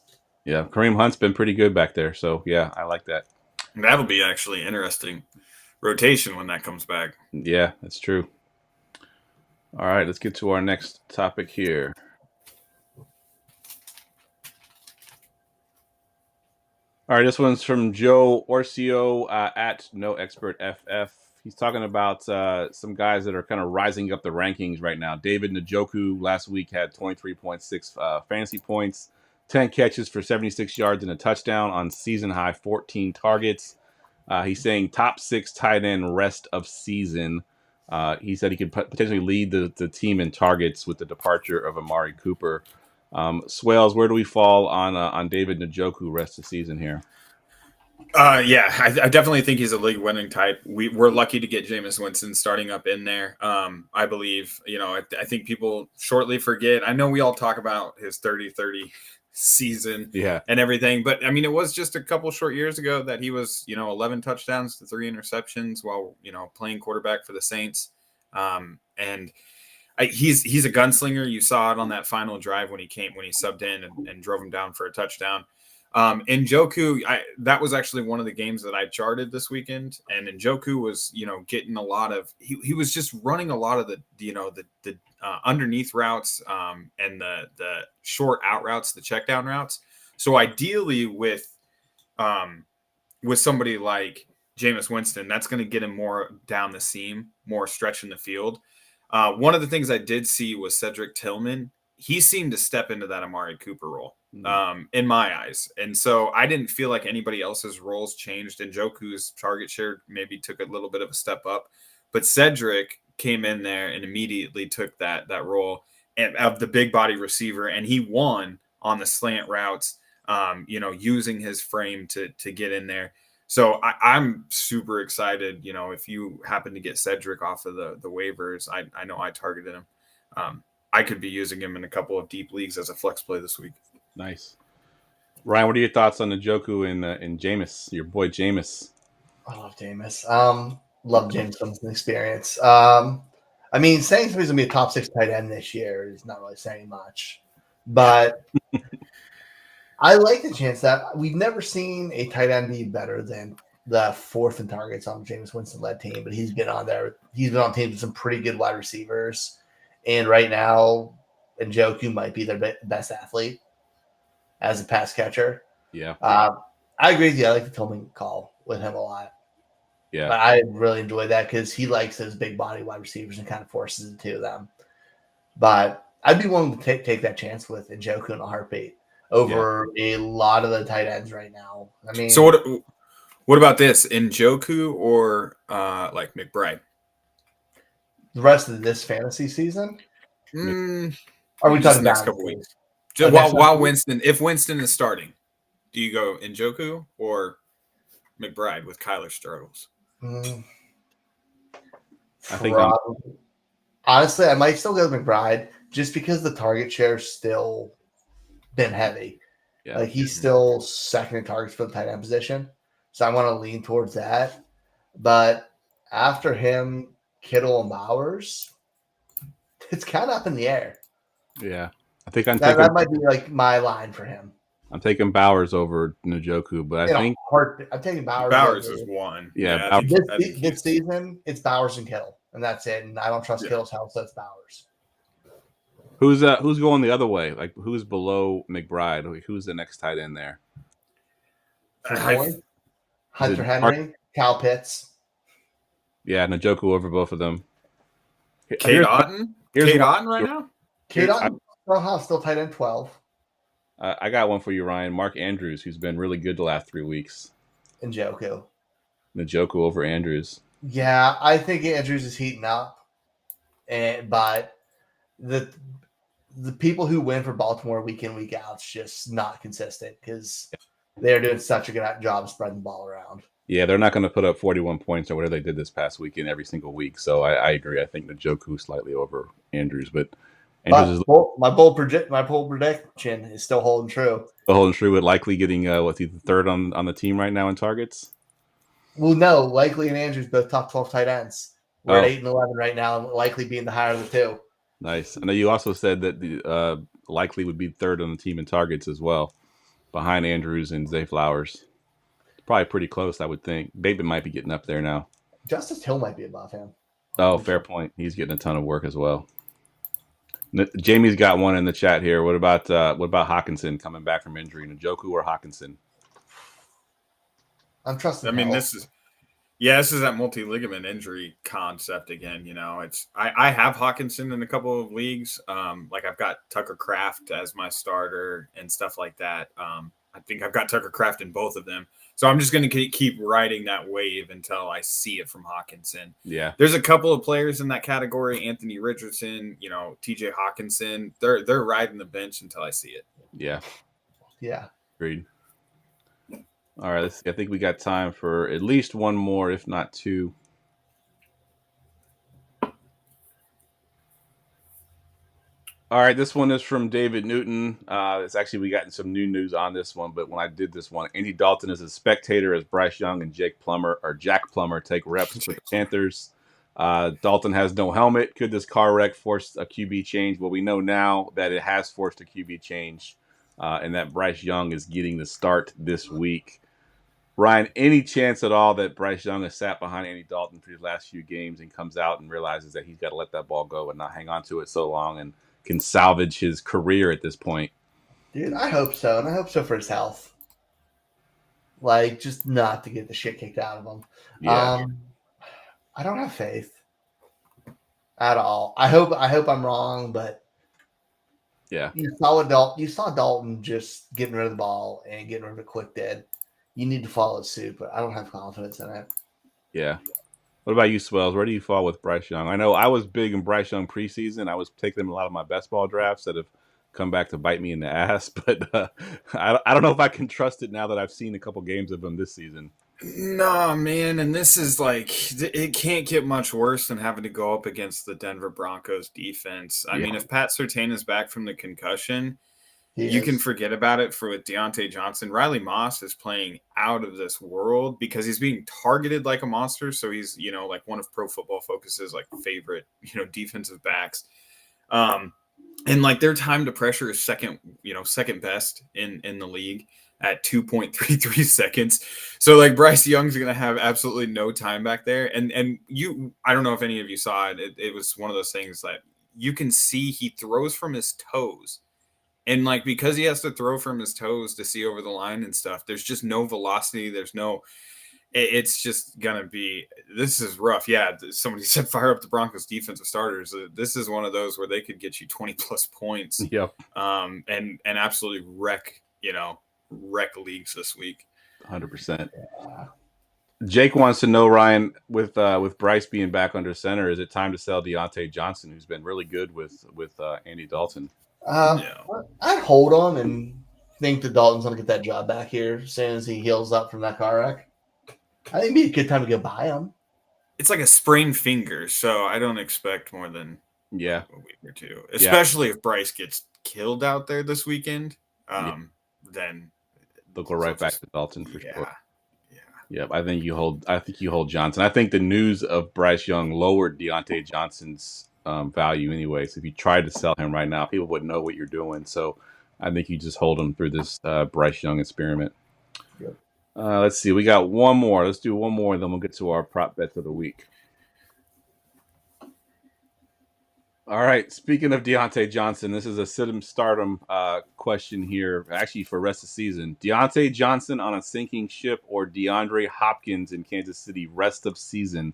Yeah, Kareem Hunt's been pretty good back there. So yeah, I like that. That'll be actually interesting rotation when that comes back. Yeah, that's true. All right, let's get to our next topic here. All right, this one's from Joe Orcio at NoExpertFF. He's talking about some guys that are kind of rising up the rankings right now. David Njoku last week had 23.6 fantasy points, 10 catches for 76 yards and a touchdown on season-high 14 targets. He's saying top 6 tight end rest of season. He said he could potentially lead the team in targets with the departure of Amari Cooper. Swales, where do we fall on David Njoku rest of season here? Yeah, I definitely think he's a league-winning type. We're lucky to get Jameis Winston starting up in there. I believe, I think people shortly forget. I know we all talk about his 30-30 season and everything, but I mean, it was just a couple short years ago that he was, 11 touchdowns to 3 interceptions while, playing quarterback for the Saints. And he's a gunslinger. You saw it on that final drive when he subbed in and drove him down for a touchdown. Njoku, that was actually one of the games that I charted this weekend, and Njoku was, getting a lot of, he was just running a lot of the underneath routes, and the short out routes, the check down routes. So ideally with somebody like Jameis Winston, that's going to get him more down the seam, more stretch in the field. One of the things I did see was Cedric Tillman. He seemed to step into that Amari Cooper role, in my eyes. And so I didn't feel like anybody else's roles changed. Njoku's target share maybe took a little bit of a step up. But Cedric came in there and immediately took that role of the big body receiver. And he won on the slant routes, using his frame to get in there. So I'm super excited. If you happen to get Cedric off of the waivers, I know I targeted him. I could be using him in a couple of deep leagues as a flex play this week. Nice. Ryan, what are your thoughts on Njoku and Jameis, your boy Jameis? I love Jameis. Love Jameis Winston experience. Saying somebody's going to be a top 6 tight end this year is not really saying much. But I like the chance that we've never seen a tight end be better than the 4th in targets on Jameis Winston-led team. But he's been on there. He's been on teams with some pretty good wide receivers. And right now, Njoku might be their best athlete as a pass catcher. Yeah. I agree with you. I like the Tillman call with him a lot. Yeah. But I really enjoy that because he likes those big body wide receivers and kind of forces it to them. But I'd be willing to take that chance with Njoku in a heartbeat over a lot of the tight ends right now. So what about this? Njoku or like McBride? The rest of this fantasy season? Are we talking next couple weeks? While Winston, if Winston is starting, do you go Njoku or McBride with Kyler struggles? I think honestly, I might still go with McBride just because the target share's still been heavy. Yeah. Like he's still second in targets for the tight end position. So I want to lean towards that. But after him, Kittle and Bowers. It's kind of up in the air. Yeah, I think I'm That taking might be like my line for him. I'm taking Bowers over Njoku, but I think I'm taking Bowers. Bowers over. is one. Yeah, I think this season it's Bowers and Kittle, and that's it. And I don't trust Kittle's health, so it's Bowers. Who's going the other way? Like who's below McBride? Like, who's the next tight end there? Hunter Henry, Mark? Cal Pitts. Yeah, Njoku over both of them. Cade Otton? Cade Otton right now? Cade Otton still tight end 12. I got one for you, Ryan. Mark Andrews, who's been really good the last 3 weeks. Njoku over Andrews. Yeah, I think Andrews is heating up, but the people who win for Baltimore week in, week out is just not consistent because they're doing such a good job of spreading the ball around. Yeah, they're not going to put up 41 points or whatever they did this past weekend every single week. So I agree. I think Njoku slightly over Andrews, but Andrews my bold prediction is still holding true. Still holding true with Likely getting he's the third on the team right now in targets. Well, no, Likely and Andrews both top 12 tight ends. We're at 8 and 11 right now, and Likely being the higher of the two. Nice. I know you also said that the Likely would be third on the team in targets as well, behind Andrews and Zay Flowers. Probably pretty close, I would think. Bateman might be getting up there now. Justice Hill might be above him. Oh, fair point. He's getting a ton of work as well. Jamie's got one in the chat here. What about Hawkinson coming back from injury? Njoku or Hawkinson? I'm trusting. I mean, this is that multi-ligament injury concept again. You know, I have Hawkinson in a couple of leagues. Like I've got Tucker Kraft as my starter and stuff like that. I think I've got Tucker Kraft in both of them. So I'm just going to keep riding that wave until I see it from Hawkinson. Yeah. There's a couple of players in that category, Anthony Richardson, TJ Hawkinson. They're riding the bench until I see it. Yeah. Yeah. Agreed. All right, let's see. I think we got time for at least one more, if not two. All right, this one is from David Newton. It's actually, we got some new news on this one, but when I did this one, Andy Dalton is a spectator as Bryce Young and Jack Plummer take reps for the Panthers. Dalton has no helmet. Could this car wreck force a QB change? Well, we know now that it has forced a QB change, and that Bryce Young is getting the start this week. Ryan, any chance at all that Bryce Young has sat behind Andy Dalton for these last few games and comes out and realizes that he's got to let that ball go and not hang on to it so long and can salvage his career at this point? Dude, I hope so. And I hope so for his health. Like, just not to get the shit kicked out of him. Yeah. I don't have faith at all. I hope I'm wrong, but yeah, you saw Dalton just getting rid of the ball and getting rid of it quick dead. You need to follow suit, but I don't have confidence in it. Yeah. What about you, Swells? Where do you fall with Bryce Young? I know I was big in Bryce Young preseason. I was taking him in a lot of my best ball drafts that have come back to bite me in the ass. But I don't know if I can trust it now that I've seen a couple games of him this season. No, man. And this is like, it can't get much worse than having to go up against the Denver Broncos defense. I mean, if Pat Surtain is back from the concussion, you can forget about it with Deontay Johnson. Riley Moss is playing out of this world because he's being targeted like a monster. So he's, like one of Pro Football Focus's like favorite, defensive backs. And like their time to pressure is second best in the league at 2.33 seconds. So like Bryce Young's going to have absolutely no time back there. And I don't know if any of you saw it. It was one of those things that you can see he throws from his toes. And like, because he has to throw from his toes to see over the line and stuff, there's just no velocity. It's just going to be, this is rough. Yeah. Somebody said fire up the Broncos defensive starters. This is one of those where they could get you 20 plus points. Yep. And absolutely wreck leagues this week. 100%. Jake wants to know, Ryan, with Bryce being back under center, is it time to sell Deontay Johnson, who's been really good with Andy Dalton? I'd hold on and think that Dalton's going to get that job back here as soon as he heals up from that car wreck. I think it'd be a good time to go buy him. It's like a sprained finger, so I don't expect more than a week or two, especially if Bryce gets killed out there this weekend. Then they'll go right back to Dalton for sure. Yeah. Yep, I think you hold Johnson. I think the news of Bryce Young lowered Deontay Johnson's value anyway. So if you tried to sell him right now, people wouldn't know what you're doing. So I think you just hold him through this Bryce Young experiment. Yep. Let's see. We got one more. Let's do one more, and then we'll get to our prop bets of the week. All right. Speaking of Deontay Johnson, this is a sit-em stardom question here, actually for rest of the season. Deontay Johnson on a sinking ship or DeAndre Hopkins in Kansas City rest of season?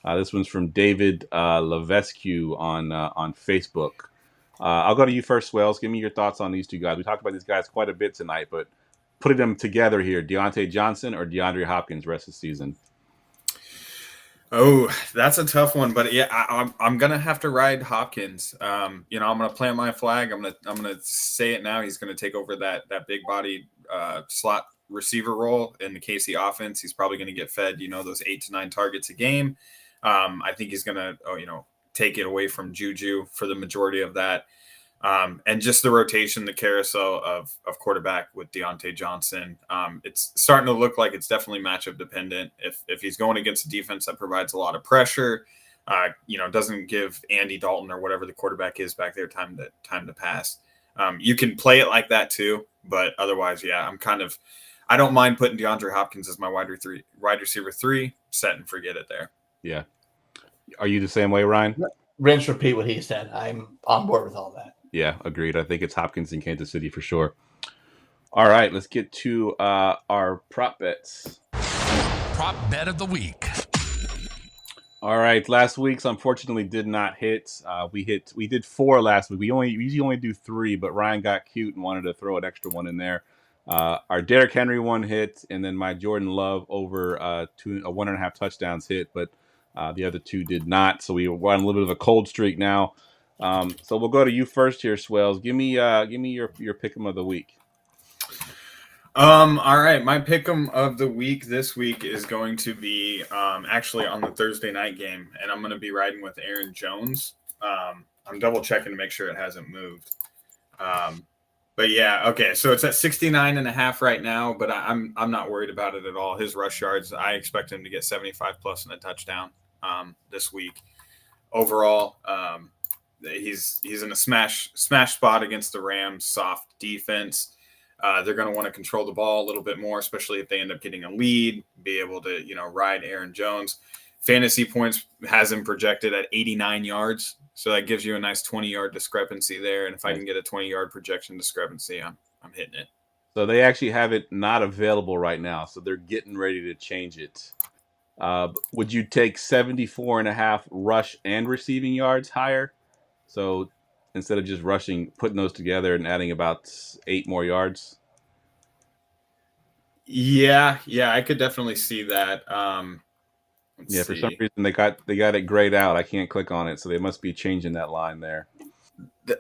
This one's from David Levesque on Facebook. I'll go to you first, Swells. Give me your thoughts on these two guys. We talked about these guys quite a bit tonight, but putting them together here, Deontay Johnson or DeAndre Hopkins rest of season? Oh, that's a tough one, but yeah, I'm gonna have to ride Hopkins. I'm gonna plant my flag. I'm gonna say it now. He's gonna take over that big body slot receiver role in the KC offense. He's probably gonna get fed, those 8 to 9 targets a game. I think he's gonna, take it away from Juju for the majority of that. And just the rotation, the carousel of quarterback with Deontay Johnson. It's starting to look like it's definitely matchup dependent. If he's going against a defense that provides a lot of pressure, doesn't give Andy Dalton or whatever the quarterback is back there time to pass. You can play it like that too, but otherwise, yeah, I don't mind putting DeAndre Hopkins as my wide receiver 3, set and forget it there. Yeah. Are you the same way, Ryan? Rinse, repeat what he said. I'm on board with all that. Yeah, agreed. I think it's Hopkins in Kansas City for sure. All right, let's get to our prop bets. Prop bet of the week. All right, last week's unfortunately did not hit. We did 4 last week. We usually only do 3, but Ryan got cute and wanted to throw an extra one in there. Our Derrick Henry one hit, and then my Jordan Love over 1.5 touchdowns hit, but the other 2 did not. So we're on a little bit of a cold streak now. So we'll go to you first here, Swells. Give me your pick'em of the week. All right, my pick'em of the week this week is going to be actually on the Thursday night game, and I'm going to be riding with Aaron Jones. I'm double checking to make sure it hasn't moved. But yeah, okay, so it's at 69.5 right now, but I'm not worried about it at all. His rush yards, I expect him to get 75 plus and a touchdown this week. Overall, he's in a smash spot against the Rams' soft defense. They're going to want to control the ball a little bit more, especially if they end up getting a lead, be able to, ride Aaron Jones. Fantasy points has him projected at 89 yards. So that gives you a nice 20-yard discrepancy there. And if I can get a 20-yard projection discrepancy, I'm hitting it. So they actually have it not available right now. So they're getting ready to change it. Would you take 74.5 rush and receiving yards higher? So instead of just rushing, putting those together and adding about 8 more yards? Yeah, I could definitely see that. For some reason they got it grayed out. I can't click on it, so they must be changing that line there.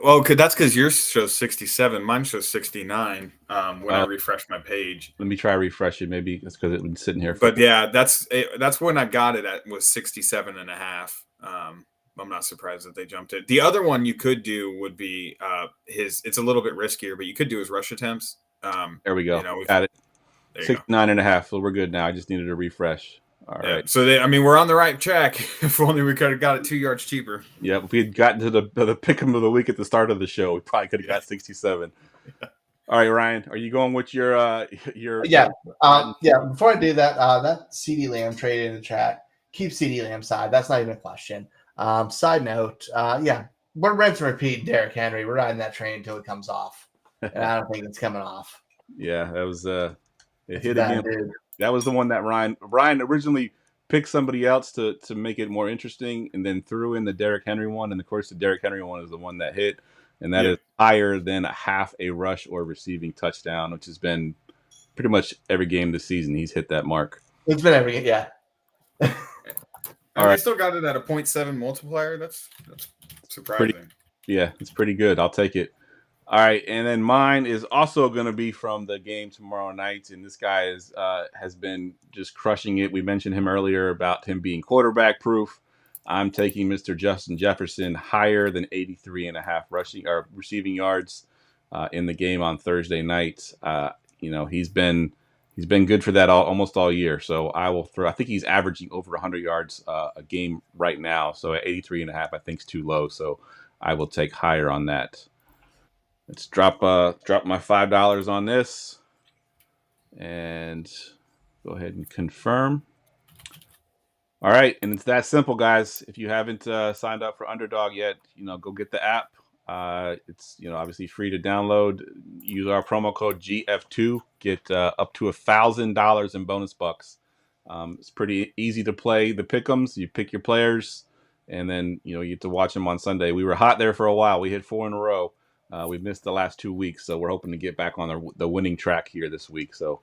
Well, that's because yours shows 67. Mine shows 69 when I refresh my page. Let me try refresh it. Maybe that's because it was sitting here. But yeah, that's when I got it at was 67.5. I'm not surprised that they jumped it. The other one you could do would be it's a little bit riskier, but you could do his rush attempts. There we go. Got it. 69.5. So we're good now. I just needed a refresh. All right. So we're on the right track. If only we could have got it 2 yards cheaper. Yeah, if we had gotten to the pick'em of the week at the start of the show, we probably could have got 67. Yeah. All right, Ryan, are you going with your Yeah. Before I do that, that CD Lamb trade in the chat. Keep CD Lamb side. That's not even a question. Side note, we're rinse and repeat Derrick Henry. We're riding that train until it comes off, and I don't think it's coming off. Yeah, that was it hit again. Dude. That was the one that Ryan originally picked somebody else to make it more interesting, and then threw in the Derrick Henry one. And of course, the Derrick Henry one is the one that hit, and that is higher than a half a rush or receiving touchdown, which has been pretty much every game this season. He's hit that mark. It's been every game, yeah. All right. I still got it at a 0.7 multiplier. That's surprising. It's pretty good. I'll take it. All right, and then mine is also going to be from the game tomorrow night, and this guy has been just crushing it. We mentioned him earlier about him being quarterback proof. I'm taking Mr. Justin Jefferson higher than 83.5 rushing or receiving yards in the game on Thursday night. He's been He's been good for that almost all year. So I will throw. I think he's averaging over 100 yards a game right now. So at 83.5, I think is too low. So I will take higher on that. Let's drop my $5 on this, and go ahead and confirm. All right, and it's that simple, guys. If you haven't signed up for Underdog yet, go get the app. It's obviously free to download. Use our promo code GF2. Get up to $1,000 in bonus bucks. It's pretty easy to play the pick'ems. You pick your players, and then you get to watch them on Sunday. We were hot there for a while. We hit 4 in a row. We've missed the last 2 weeks, so we're hoping to get back on the winning track here this week. So.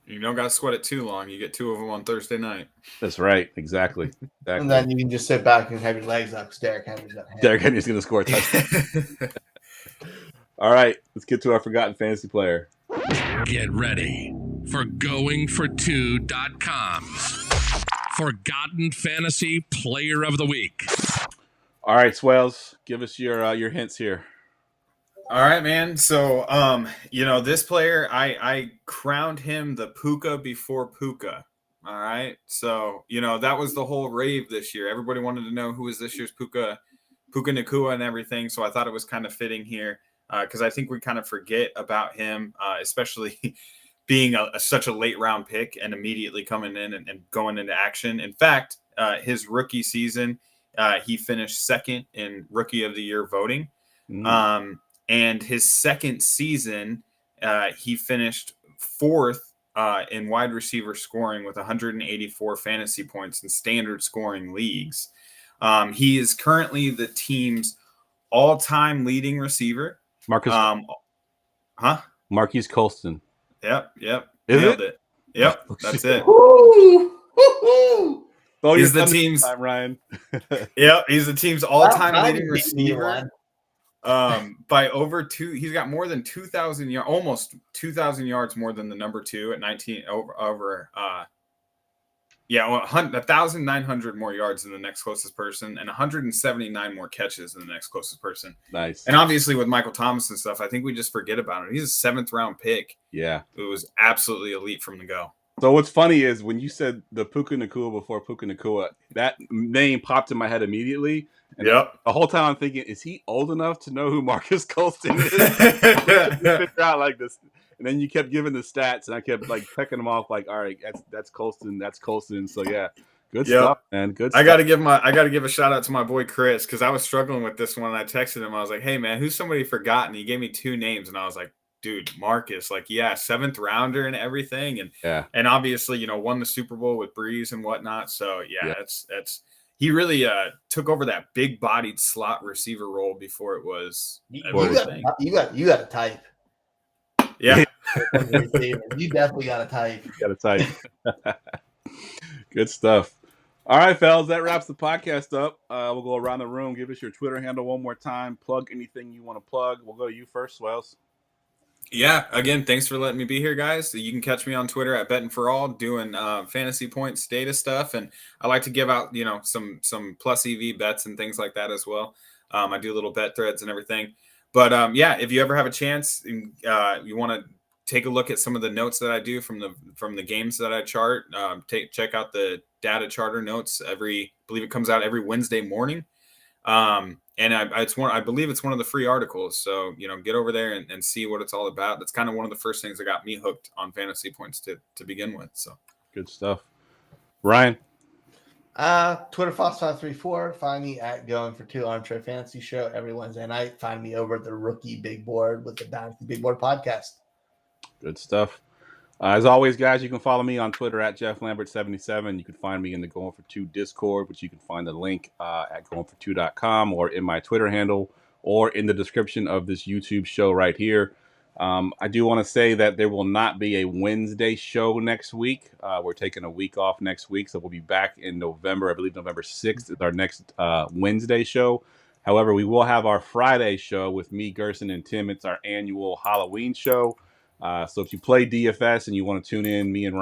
You don't got to sweat it too long. You get 2 of them on Thursday night. That's right. Exactly. And then you can just sit back and have your legs up because Derrick Henry's got Derrick Henry's going to score a touchdown. All right. Let's get to our forgotten fantasy player. Get ready for GoingFor2.com's Forgotten Fantasy Player of the Week. All right, Swells. Give us your hints here. All right, man. So, this player, I crowned him the Puka before Puka. All right. So, that was the whole rave this year. Everybody wanted to know who was this year's Puka Nacua and everything. So I thought it was kind of fitting here because I think we kind of forget about him, especially being such a late round pick and immediately coming in and going into action. In fact, his rookie season, he finished second in Rookie of the Year voting. And his second season, he finished fourth in wide receiver scoring with 184 fantasy points in standard scoring leagues. He is currently the team's all-time leading receiver. Marquise Colston. Yep. Nailed it. Yep, that's it. He's the team's time, Ryan. Yep, he's the team's all-time leading receiver. By over he's got more than 2,000 yards, almost 2,000 yards more than the number 2 at 19 over 1,900 more yards than the next closest person and 179 more catches than the next closest person. Nice. And obviously with Michael Thomas and stuff, I think we just forget about him. He's a 7th round pick. Yeah. It was absolutely elite from the go. So what's funny is when you said the Puka Nacua before Puka Nacua, that name popped in my head immediately. And the whole time I'm thinking, is he old enough to know who Marcus Colston is? Figure out like this, and then you kept giving the stats, and I kept like pecking them off. Like, all right, that's Colston, that's Colston. So yeah, good stuff, man. Good. I got to give a shout out to my boy Chris because I was struggling with this one. And I texted him. I was like, hey man, who's somebody forgotten? He gave me 2 names, and I was like, dude, Marcus, 7th rounder and everything, and obviously won the Super Bowl with Breeze and whatnot. So that's. He really took over that big-bodied slot receiver role before it was. You got a type. Yeah, you definitely got a type. Got a type. Good stuff. All right, fellas, that wraps the podcast up. We'll go around the room. Give us your Twitter handle one more time. Plug anything you want to plug. We'll go to you first, Swells. Yeah, again, thanks for letting me be here, guys. You can catch me on Twitter at Betting for All doing fantasy points data stuff, and I like to give out some plus EV bets and things like that as well. I do little bet threads and everything. But if you ever have a chance, you want to take a look at some of the notes that I do from the games that I chart. Check out the data charter notes. I believe it comes out every Wednesday morning. And I believe it's one of the free articles. So, get over there and see what it's all about. That's kind of one of the first things that got me hooked on fantasy points to begin with. So good stuff. Ryan. Twitter Fox534. Find me at GoingFor2 Armchair Fantasy Show every Wednesday night. Find me over at the Rookie Big Board with the Dynasty Big Board podcast. Good stuff. As always, guys, you can follow me on Twitter at JeffLambert77. You can find me in the Going For 2 Discord, which you can find the link at GoingFor2.com or in my Twitter handle or in the description of this YouTube show right here. I do want to say that there will not be a Wednesday show next week. We're taking a week off next week, so we'll be back in November. I believe November 6th is our next Wednesday show. However, we will have our Friday show with me, Gerson, and Tim. It's our annual Halloween show. So if you play DFS and you want to tune in, me and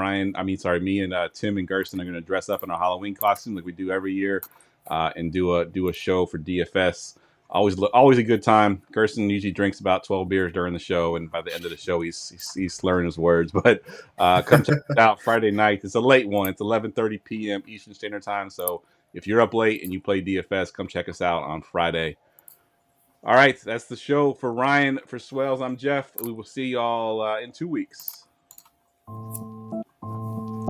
Tim and Gerson are going to dress up in our Halloween costume like we do every year and do a show for DFS. Always a good time. Kirsten usually drinks about 12 beers during the show, and by the end of the show, he's slurring his words. But come check it out Friday night. It's a late one. It's 11:30 p.m. Eastern Standard Time. So if you're up late and you play DFS, come check us out on Friday. All right, that's the show for Ryan. For Swells, I'm Geoff. We will see y'all in 2 weeks.